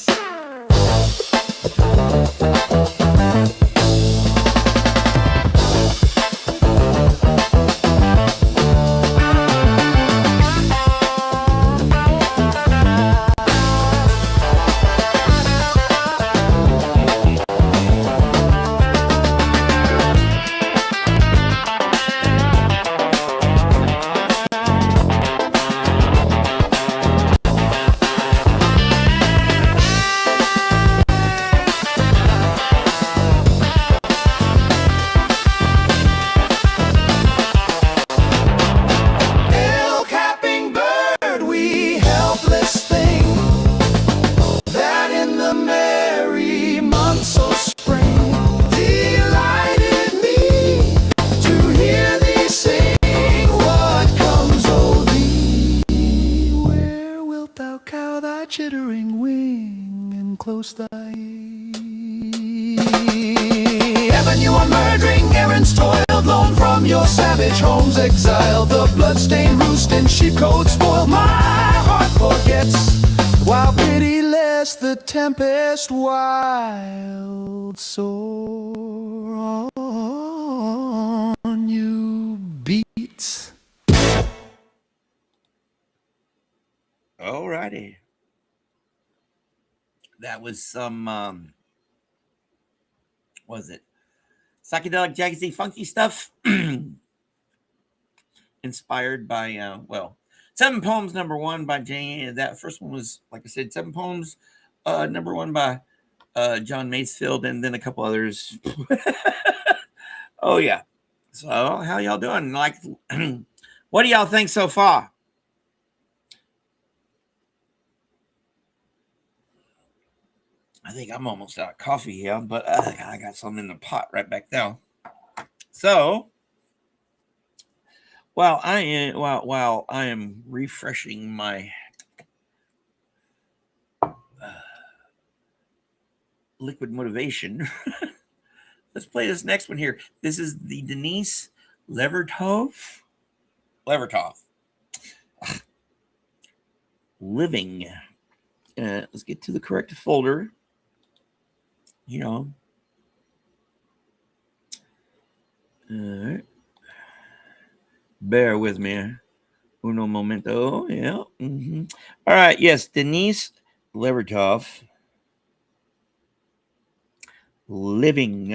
Chittering wing and close thy ear. Heaven, you are murdering errands toiled, lone from your savage home's exile. The blood-stained roost and sheepcote spoiled, my heart forgets, while pitiless the tempest wild soar on you beats. Alrighty. That was some, what was it? Psychedelic, jazzy, funky stuff. Inspired by, well, 7 Poems, #1 by Jane. That first one was, like I said, 7 Poems, #1 by John Masefield, and then a couple others. Oh, yeah. So, how y'all doing? Like, what do y'all think so far? I think I'm almost out of coffee here, but I got some in the pot right back there. So, while I am refreshing my liquid motivation, let's play this next one here. This is the Denise Levertov. Living. Let's get to the correct folder. You know. All right. Bear with me. Uno momento. Yeah. Mm-hmm. All right. Yes. Denise Levertov. Living.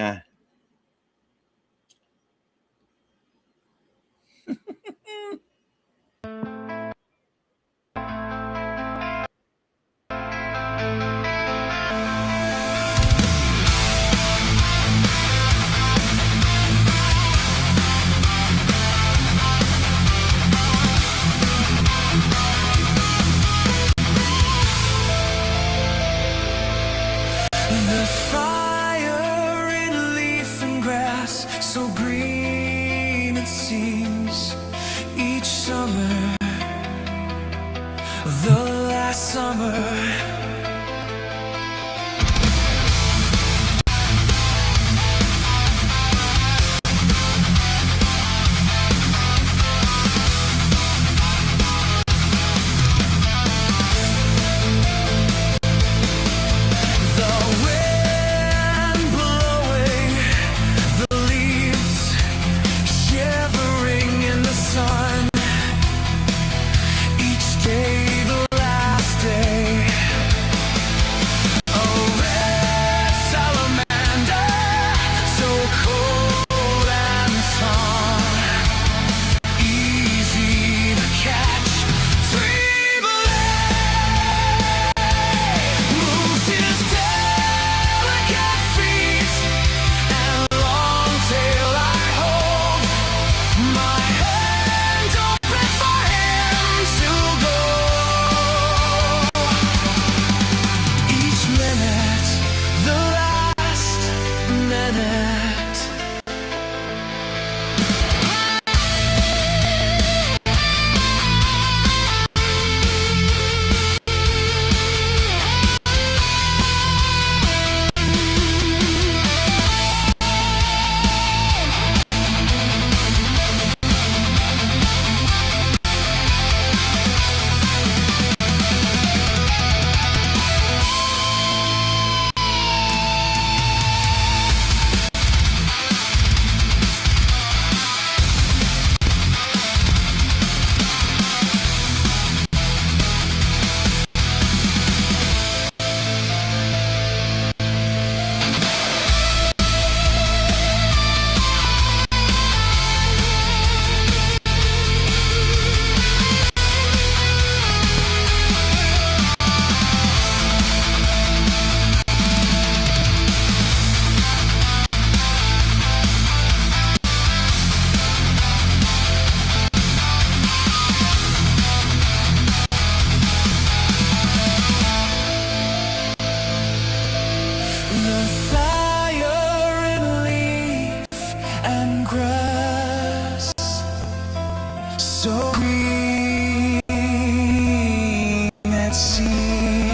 The fire so green at sea.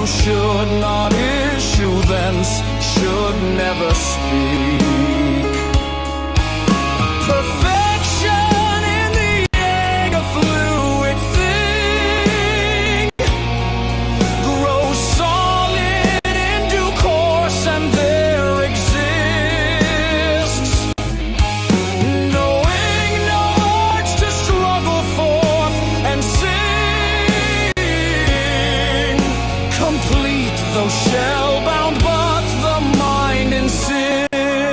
Should not issue thence, should never speak. Perfection in the egg, a fluid thing, grows solid in due course, and there exists, knowing no urge to struggle forth and sing, complete though shell-bound, but the mind in sin.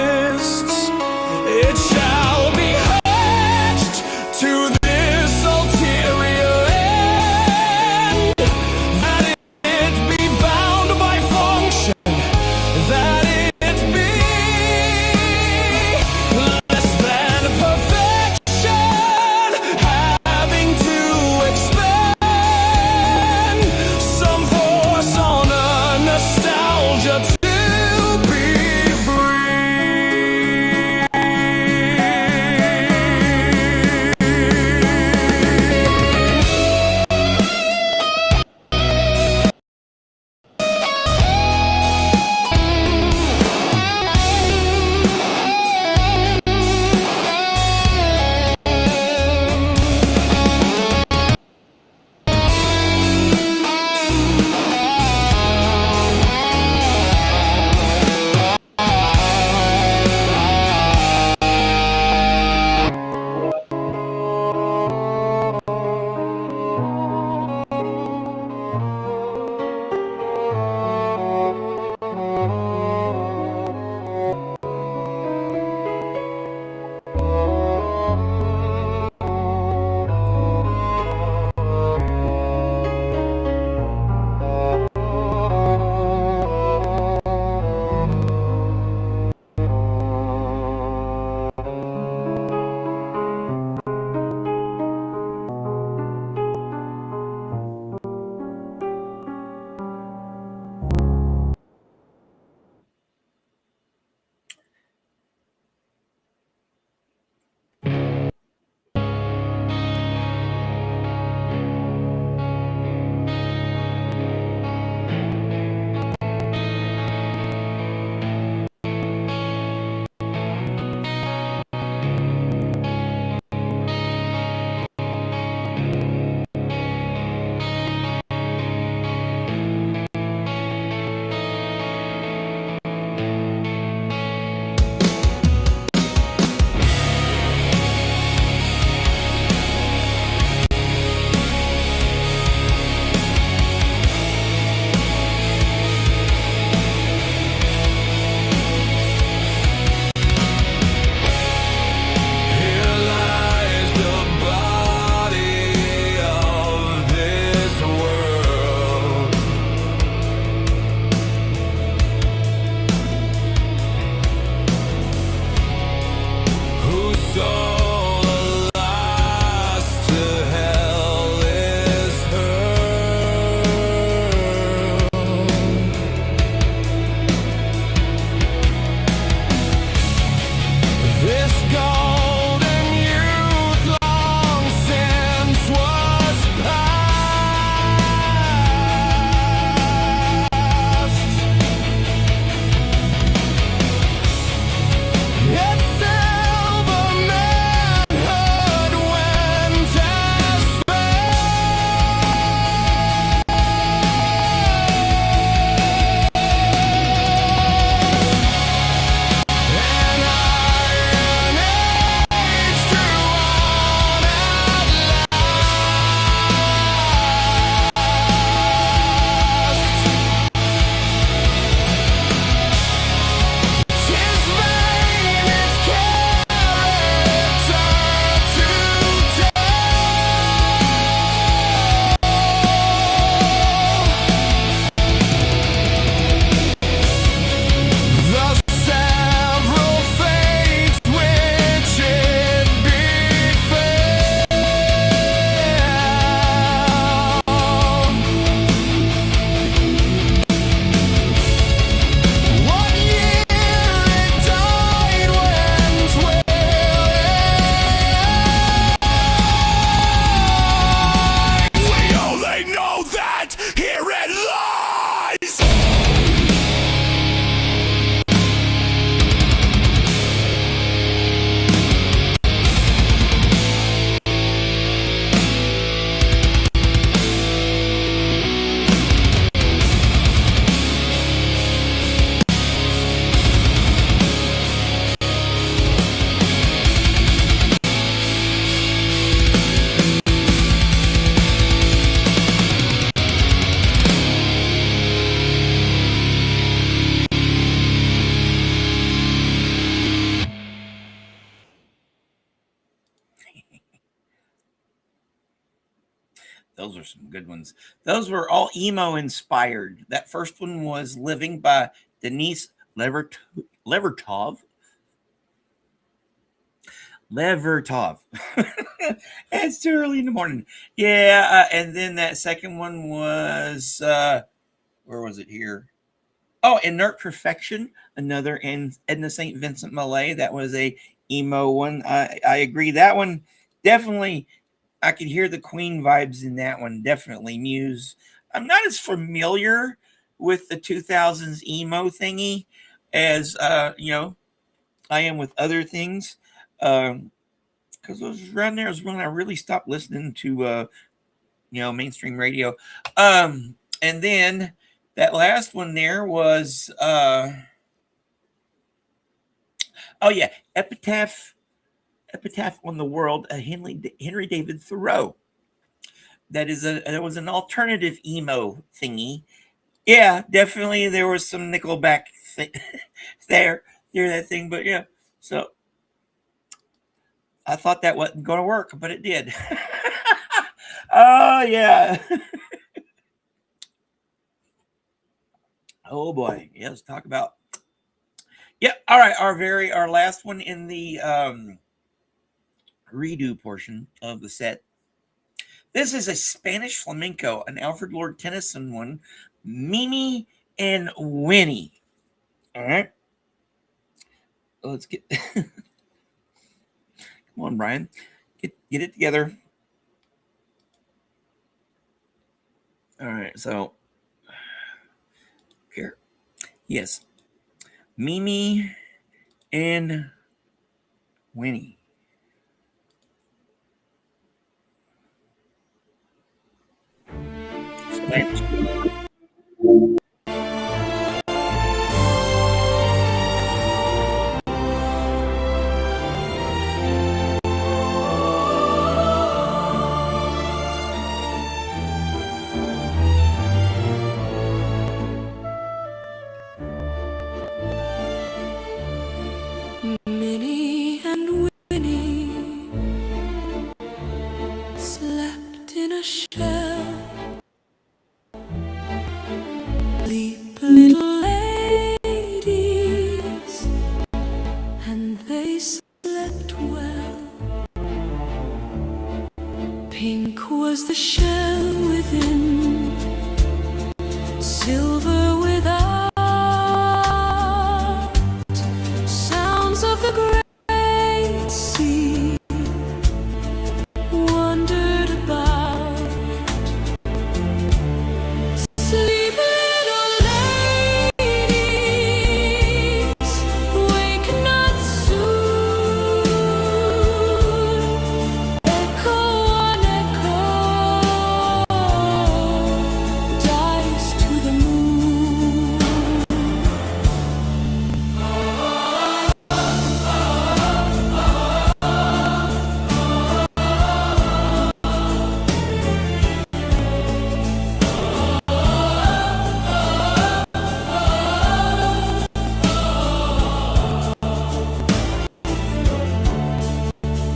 Those are some good ones. Those were all emo inspired. That first one was Living by Denise Levertov. Levertov. It's too early in the morning. Yeah, and then that second one was where was it here? Oh, Inert Perfection, another Edna St. Vincent Millay. That was a emo one. I agree. That one definitely, I could hear the Queen vibes in that one. Definitely Muse. I'm not as familiar with the 2000s emo thingy as I am with other things. Because it was around there was when I really stopped listening to mainstream radio. And then that last one there was oh yeah, Epitaph on the World, a Henry David Thoreau. That was an alternative emo thingy. Yeah, definitely there was some Nickelback there, that thing, but yeah. So I thought that wasn't going to work, but it did. Oh yeah. Oh boy. Yeah, let's talk about. Yeah, all right. Our last one in the redo portion of the set. This is a Spanish flamenco, an Alfred Lord Tennyson one, Mimi and Winnie. All right. Let's get come on, Brian. Get it together. All right, so here. Yes. Mimi and Winnie. Spanish. Minnie and Winnie slept in a shell. Sleep, little ladies, and they slept well. Pink was the shell within, silver without. Sounds of the great sea wandered about. Sleep, little ladies, wake not soon. Echo on echo dies to the moon.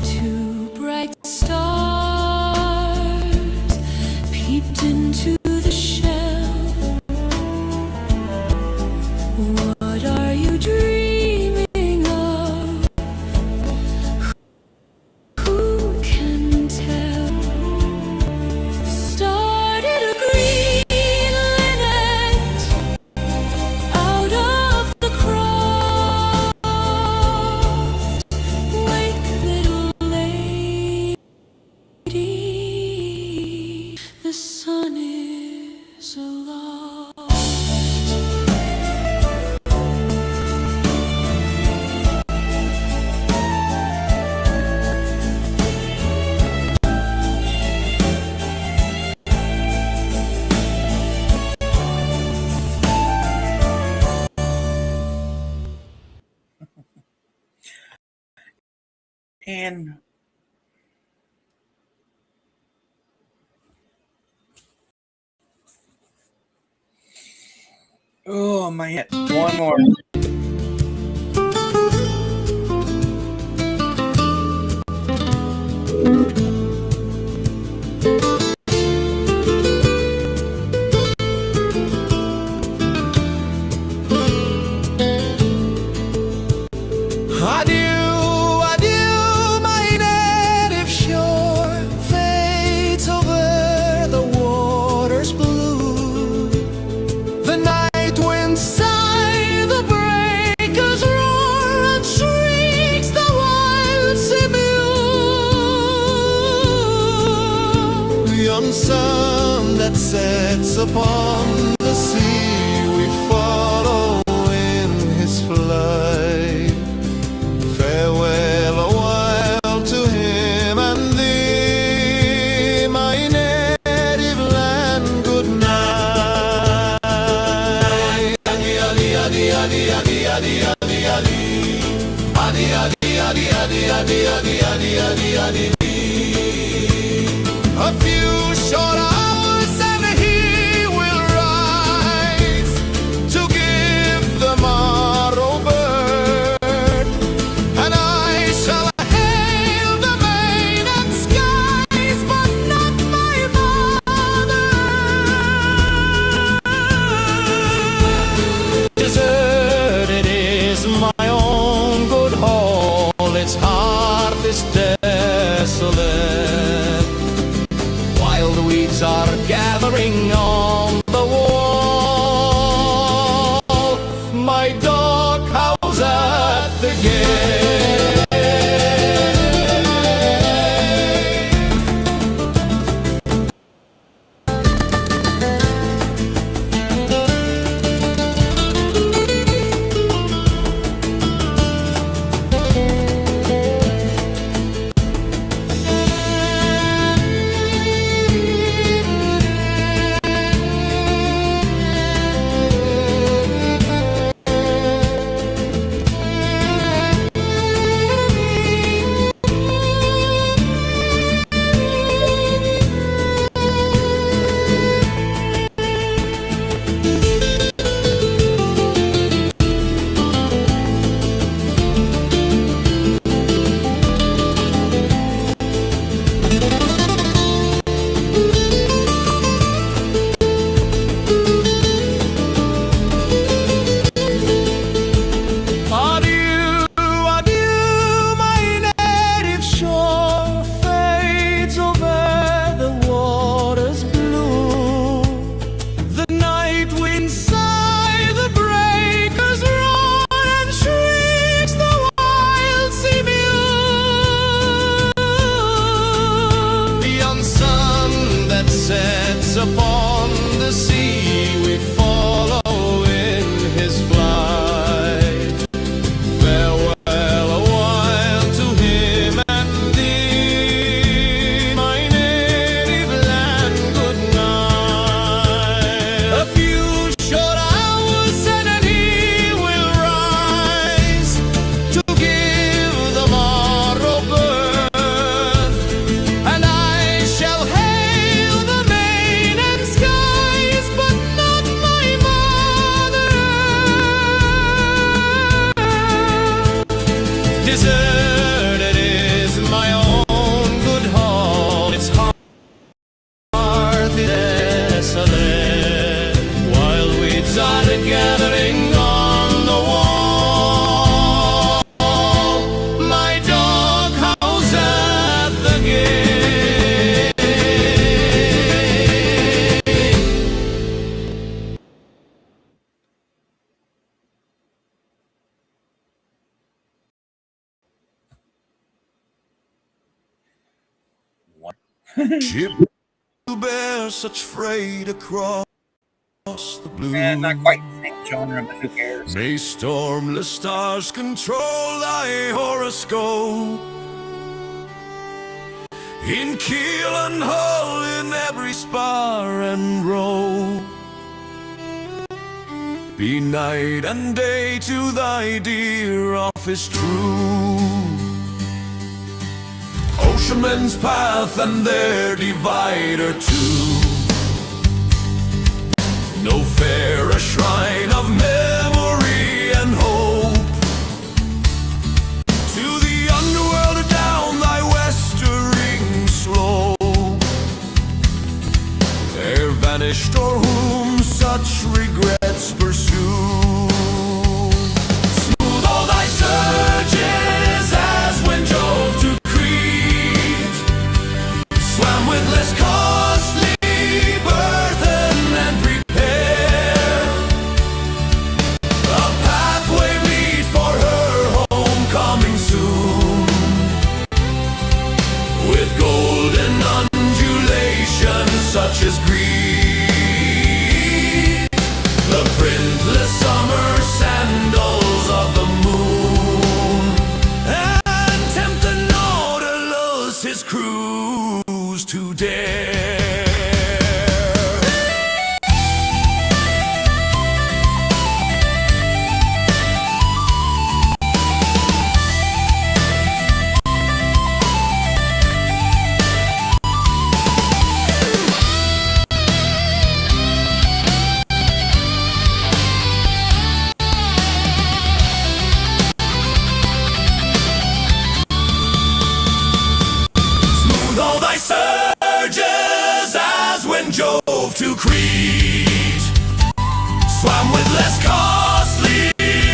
Two bright stars peeped into the shell. What are you dreaming of? Who can tell? Started a green linnet out of the croft. Wake, little lady, the sun is aloft. And oh my head. One more. Adieu, adieu, my native shore fades over the waters blue. The night winds sigh, the breakers roar, and shrieks the wild sea mew. The young sun that sets upon the sea, we follow in his flight. Farewell a while to him and thee, my native land, good night. Adi, adi, adi, adi, adi, adi, adi, adi. Adi, adi, adi, adi, adi, adi, adi, adi, adi. A few short hours and he will rise to give the morrow birth, and I shall hail the main and skies, but not my mother. Deserted is my own good hall, its hearth is desolate. Wild weeds are gathering on the wall. My dog howls at the gate. Adieu, adieu, my native shore fades over the waters blue. The night winds sigh, the breakers roar, and shrieks the wild sea mew. The young sun that sets upon the sea, we follow in his flight. Farewell a while to him and thee, my native land, good night. A few short hours and then he will rise to give the morrow birth, and I shall hail the main and skies, but not my mother. Deserted is my own good hall, its hearth is desolate. Wild weeds are gathering on the wall. My dog howls at the gate. Ship to bear such freight across the blue. Not quite the same genre, but who cares? May stormless stars control thy horoscope. In keel and hull, in every spar and row, be night and day to thy dear office true. Oceanmen's path and their divider too. No fairer shrine of memory and hope. To the underworld down thy westering slope, there vanished or whom such regrets pursue. Smooth all thy surges, drove to Crete, swam with less costly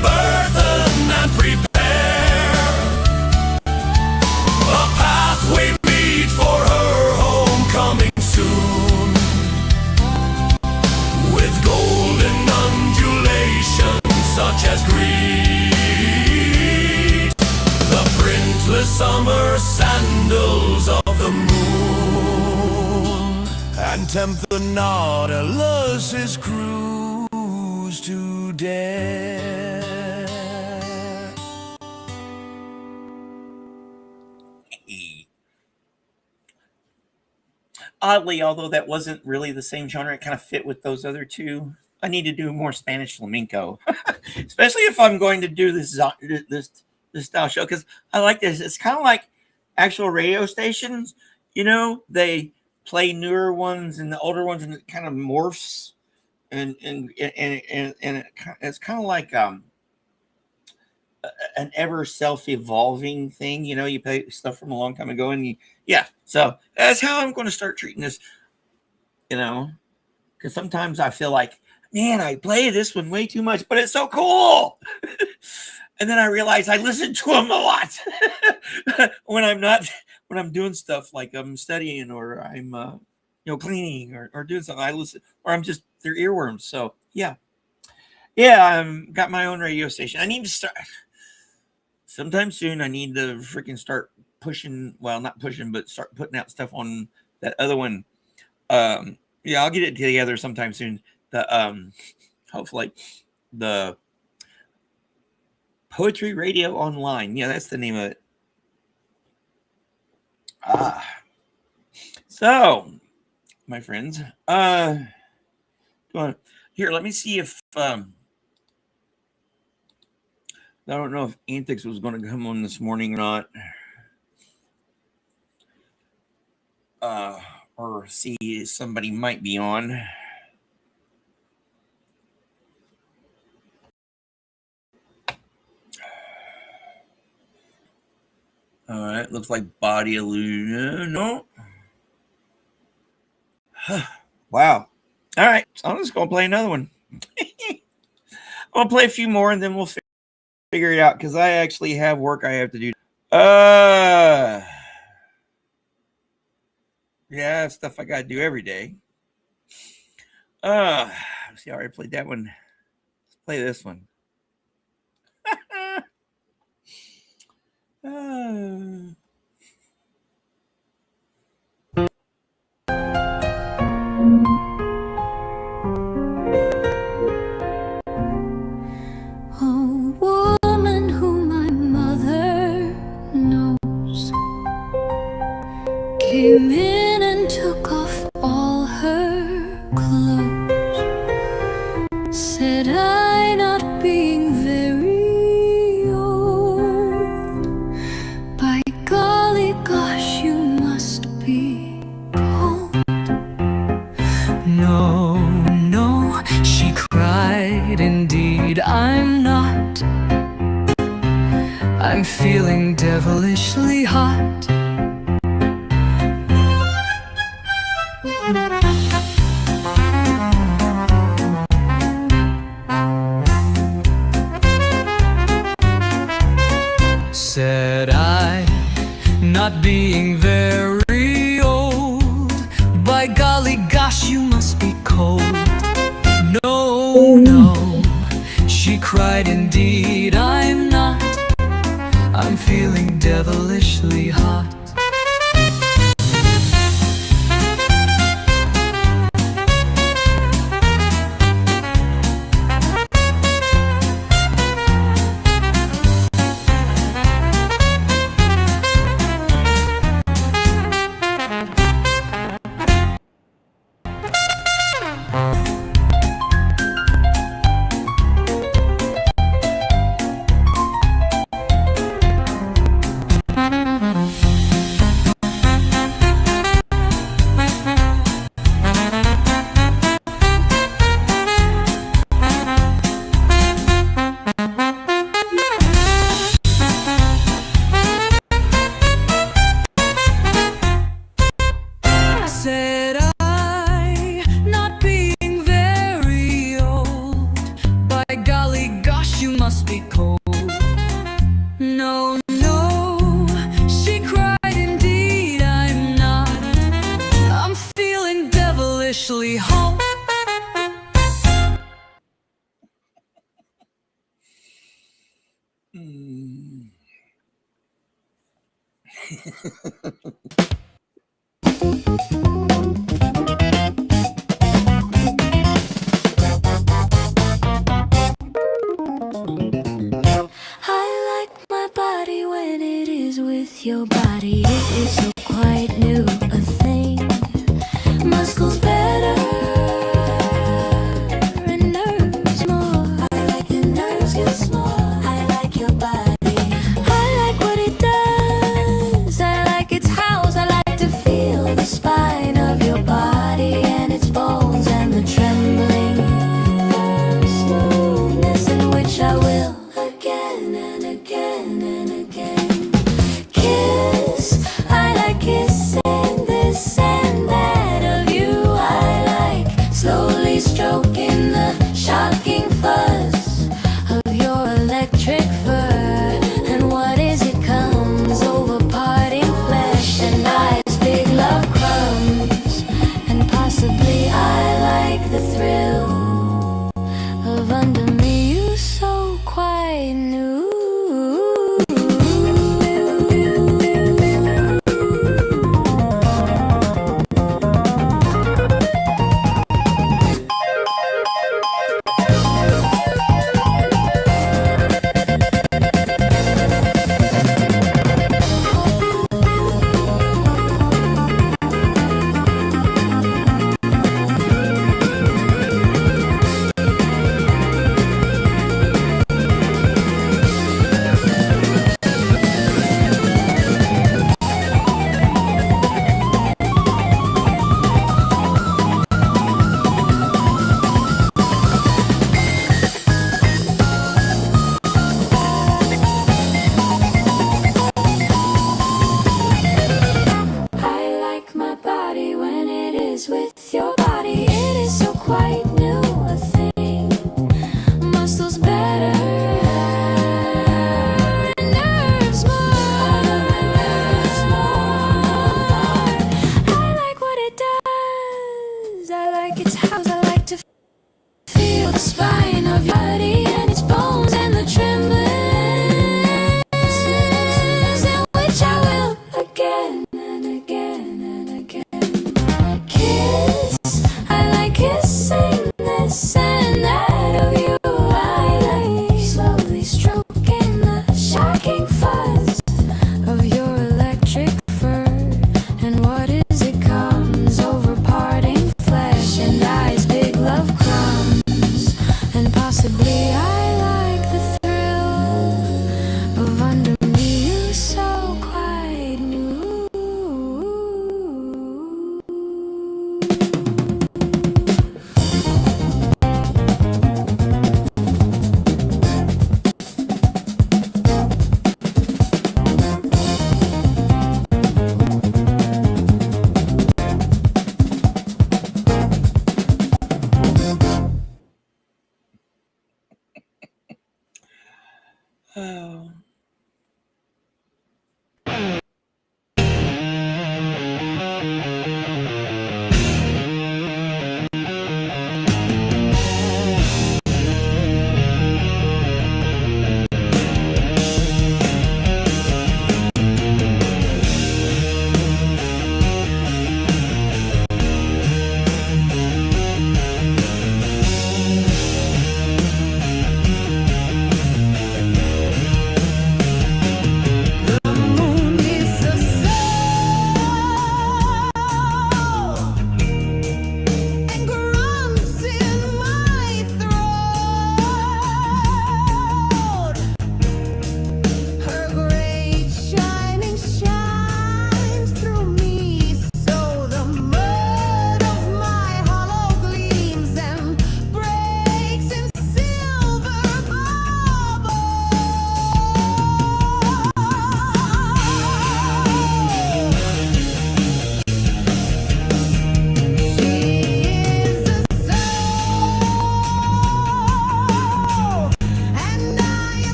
burthen and prepare a pathway meet for her homecoming soon, with golden undulations such as greet the printless summer sandals of the moon, and tempt the Nautilus's cruise to death. Oddly, although that wasn't really the same genre, it kind of fit with those other two. I need to do more Spanish flamenco, especially if I'm going to do this style show, because I like this. It's kind of like actual radio stations. You know, they play newer ones and the older ones, and it kind of morphs, and it's kind of like an ever self-evolving thing. You know, you play stuff from a long time ago, and so that's how I'm going to start treating this. You know, because sometimes I feel like, man, I play this one way too much, but it's so cool. And then I realize I listen to them a lot when I'm doing stuff like I'm studying, or I'm cleaning, or doing something. I listen, or I'm just, they're earworms. So yeah, I've got my own radio station. I need to start sometime soon. I need to freaking start pushing. Well, not pushing, but start putting out stuff on that other one. I'll get it together sometime soon. The hopefully the Poetry Radio Online. Yeah, that's the name of it. So, my friends, here, let me see if I don't know if Antics was going to come on this morning or not. Or see if somebody might be on. All right, looks like Body Illusion. No. Wow. All right, so I'm just going to play another one. I'll play a few more, and then we'll figure it out, because I actually have work I have to do. Yeah, I have stuff I got to do every day. See, I already played that one. Let's play this one. Came in and took off all her clothes. Said I, not being very old, by golly gosh, you must be cold. No, no, she cried, indeed I'm not. I'm feeling devilishly hot. Said I, not being very old, by golly gosh, you must be cold. No, no, she cried, indeed I'm not. I'm feeling devilishly hot. No, no, she cried, indeed I'm not. I'm feeling devilishly home. Mm. I like my body when it is with your body. It is so quite new a thing. Muscles better and nerves more. I like your nerves, get small. I like your body. I like what it does. I like its hows. I like to feel the spine of your body and its bones and the trembling, firm smoothness in which I will again and again and again kiss. I like kissing this and that of you. I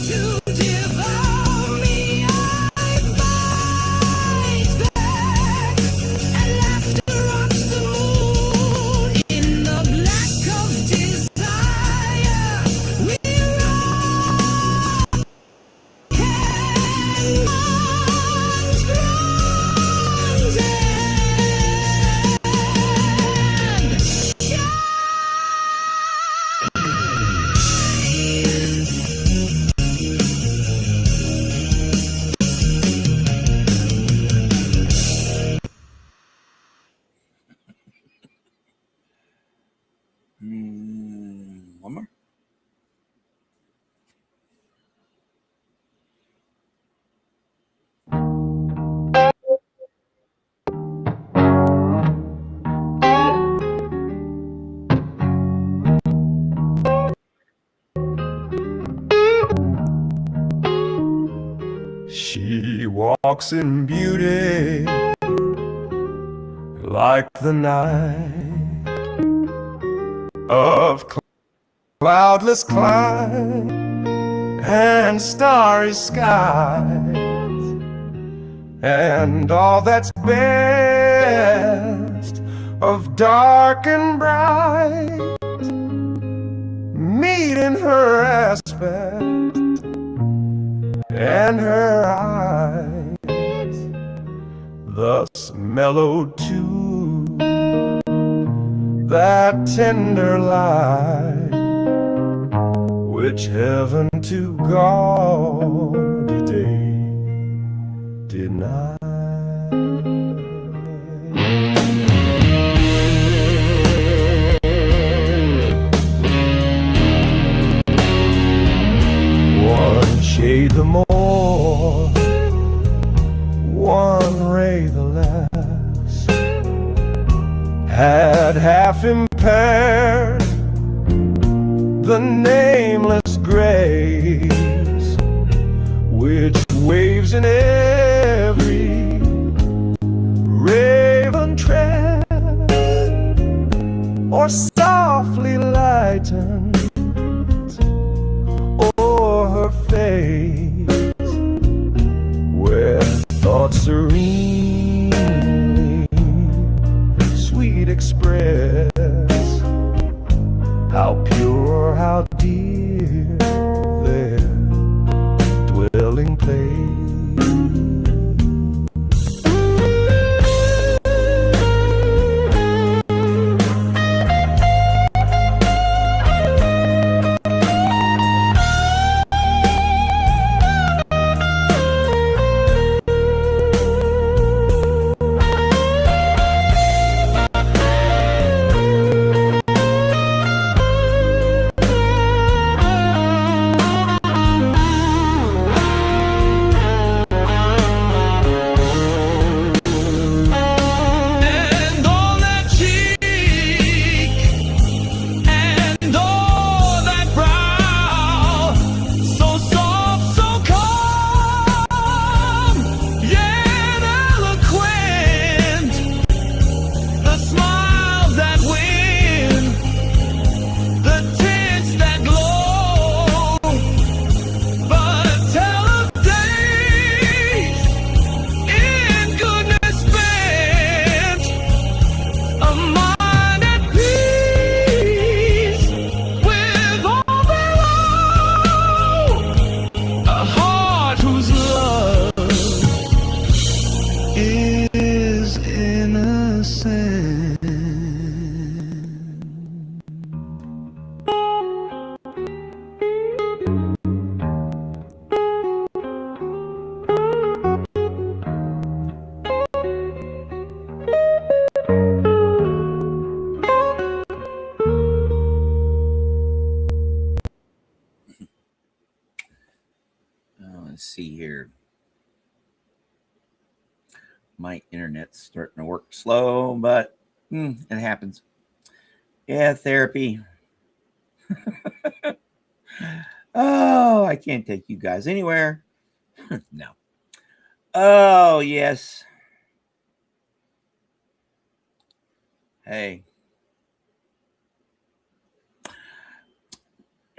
to devour me, I fight back, and laughter rocks the moon. In the black of desire, we rock and One more. She walks in beauty like the night of cloudless clime and starry skies, and all that's best of dark and bright meet in her aspect and her eyes, thus mellowed to that tender light which heaven to gaudy day denied. One shade the more, one ray the less, had half impaired the nameless grace which waves in every raven tread, or softly lightens o'er her face, where thoughts serenely sweet express how pure, how dear their dwelling place. Let's see here. My internet's starting to work slow, but it happens. Yeah, therapy. Oh, I can't take you guys anywhere. No. Oh, yes. Hey.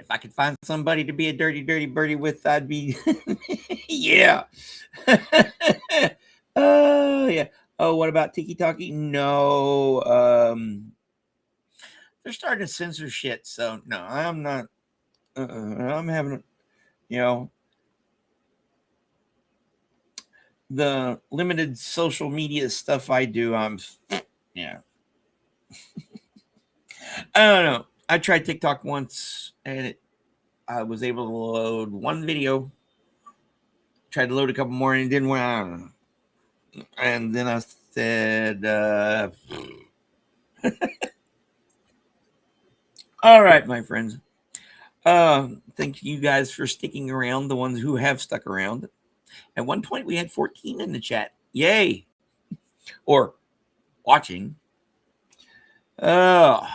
If I could find somebody to be a dirty, dirty birdie with, I'd be, yeah. Oh, yeah. Oh, what about Tiki Talkie? No. They're starting to censor shit. So, no, I'm not. I'm having, the limited social media stuff I do, yeah. I don't know. I tried TikTok once and I was able to load one video. Tried to load a couple more and it didn't work. I don't know. And then I said, all right, my friends. Thank you guys for sticking around, the ones who have stuck around. At one point, we had 14 in the chat. Yay. Or watching. Well.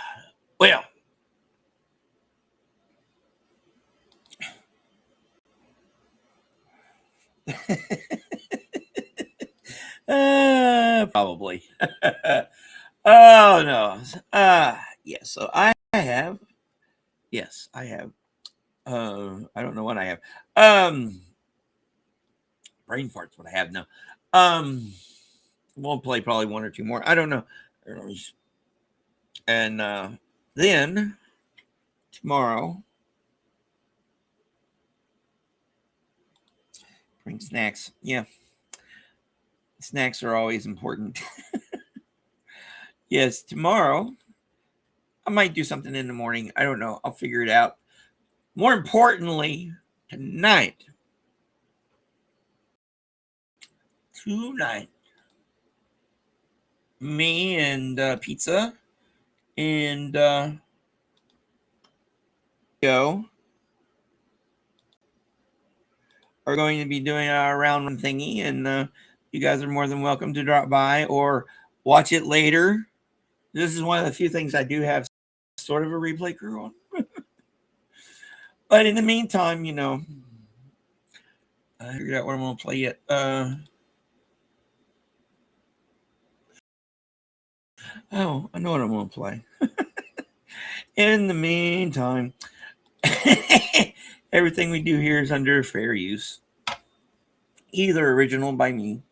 Probably. Oh, no. Yes. So I have. Yes, I have. I don't know what I have. Brain fart's what I have now. We'll play probably one or two more. I don't know. And then tomorrow, bring snacks. Yeah. Snacks are always important. Yes, tomorrow, I might do something in the morning. I don't know. I'll figure it out. More importantly, tonight, me and pizza and Joe are going to be doing our round one thingy, and you guys are more than welcome to drop by or watch it later. This is one of the few things I do have sort of a replay crew on. But in the meantime, I figured out what I'm going to play yet. Oh, I know what I'm going to play. In the meantime, everything we do here is under fair use. Either original by me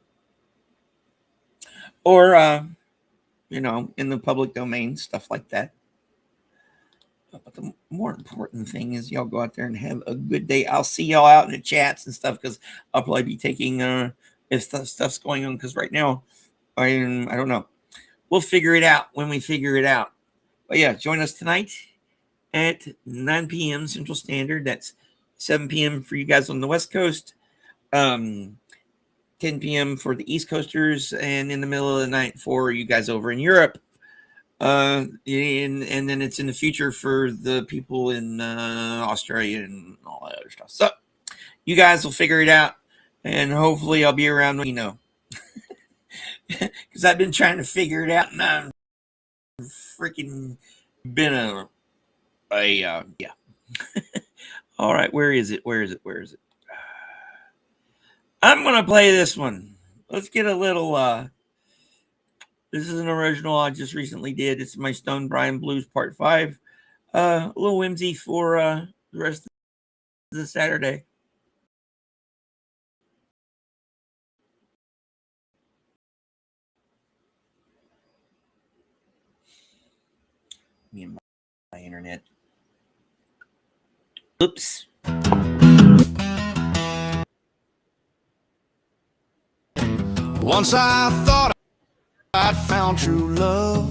or, in the public domain, stuff like that. But the more important thing is y'all go out there and have a good day. I'll see y'all out in the chats and stuff because I'll probably be taking if stuff's going on, because right now I don't know. We'll figure it out when we figure it out. But yeah, join us tonight at 9 p.m. Central Standard. That's 7 p.m. for you guys on the West Coast. 10 p.m. for the East Coasters, and in the middle of the night for you guys over in Europe. And then it's in the future for the people in Australia and all that other stuff. So you guys will figure it out, and hopefully I'll be around when you know. Because I've been trying to figure it out, and I've freaking been yeah. All right, where is it? I'm gonna play this one. Let's get a little. This is an original I just recently did. It's my Stone Brian Blues Part 5. A little whimsy for the rest of the Saturday. Me and my internet. Oops. Once I thought I'd found true love,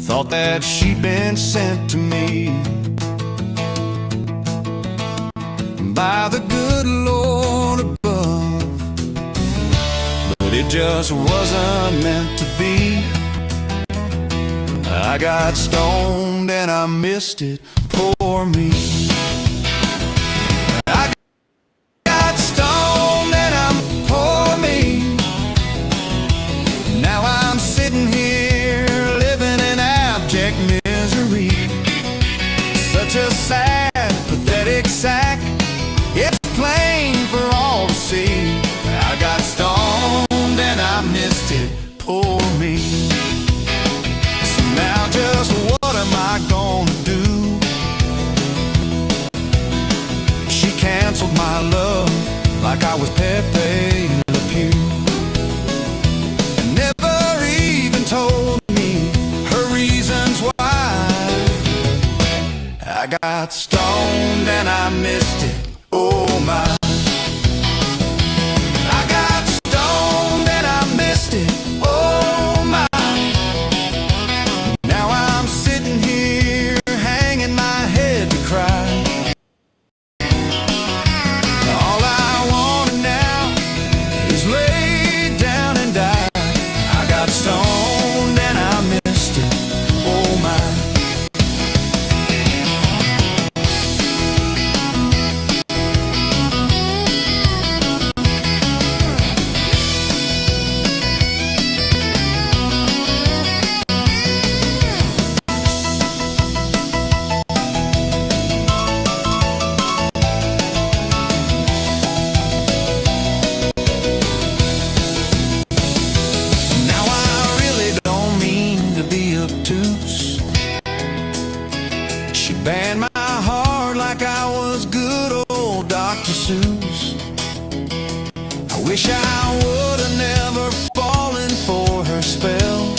thought that she'd been sent to me by the good Lord above, but it just wasn't meant to be. I got stoned and I missed it, poor me. I got stoned and I'm poor me. Now I'm sitting here living in abject misery. Such a sad, pathetic sack. It's plain for all to see. I got stoned and I missed it, poor me. So now just what am I gonna do? of my love like I was Pepe Le Pew, and never even told me her reasons why. I got stoned and I missed it, oh my. I got stoned and I missed it, oh my. Now I'm sitting here hanging my head to cry. All I want now is lay down and die. I got stoned and I missed it, oh my. Now I really don't mean to be obtuse. She banned my heart like I was good old Dr. Seuss. I wish I would've never fallen for her spell.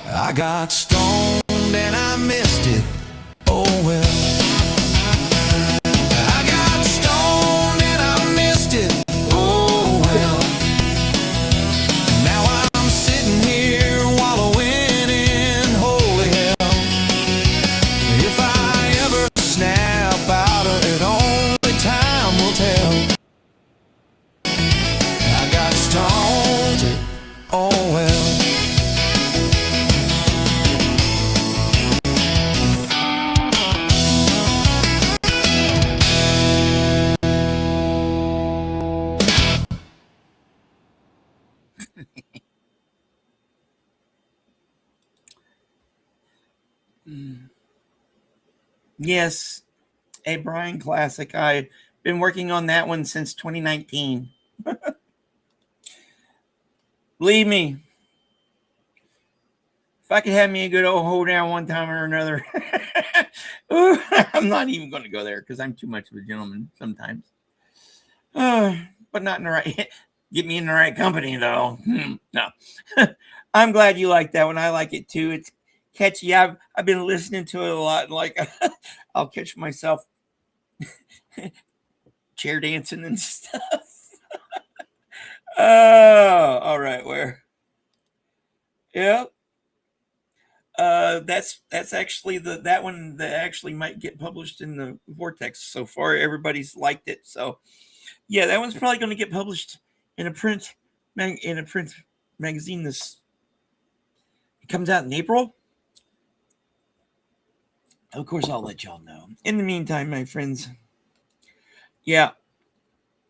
I got stoned and I missed it, oh well. I got stoned and I missed it, oh well. Now I'm sitting here wallowing in holy hell. If I ever snap out of it, only time will tell. I got stoned, oh well. Yes, a Brian classic. I've been working on that one since 2019. Believe me, if I could have me a good old hold down one time or another, ooh, I'm not even going to go there because I'm too much of a gentleman sometimes. But not in the right. Get me in the right company though. No, I'm glad you like that one. I like it too. It's catchy. I've been listening to it a lot. And like, I'll catch myself chair dancing and stuff. Oh, all right. Where? Yep. That's actually that one that actually might get published in the Vortex. So far, everybody's liked it. So, yeah, that one's probably going to get published in a print magazine. It comes out in April. Of course, I'll let y'all know. In the meantime, my friends, yeah,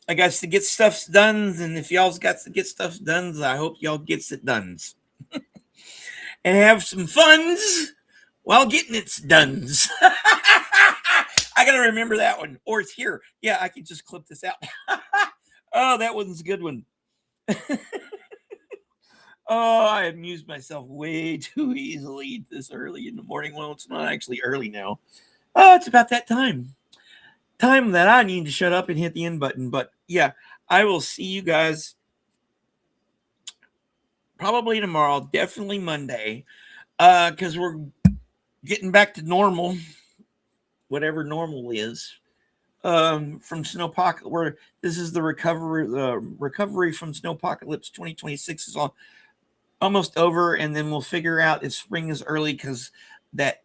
I got to get stuff done, and if y'all's got to get stuff done, I hope y'all gets it done. And have some funds while getting its duns. I gotta remember that one. Or it's here. Yeah, I can just clip this out. Oh, that one's a good one. Oh, I amused myself way too easily this early in the morning. Well, it's not actually early now. Oh, it's about that time. Time that I need to shut up and hit the end button. But yeah, I will see you guys probably tomorrow, definitely Monday, because we're getting back to normal, whatever normal is, from Snowpocalypse. Where this is the recovery from Snowpocalypse 2026 is almost over, and then we'll figure out if spring is early because that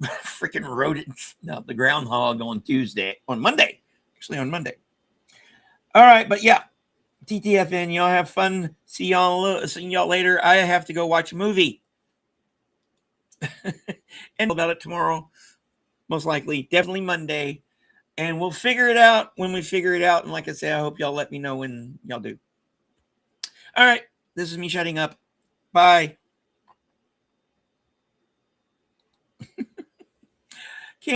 freaking rodent, no, the groundhog on Monday. All right, but yeah. TTFN, y'all have fun. See y'all later. I have to go watch a movie. And about it tomorrow, most likely, definitely Monday. And we'll figure it out when we figure it out. And like I say, I hope y'all let me know when y'all do. All right, this is me shutting up. Bye.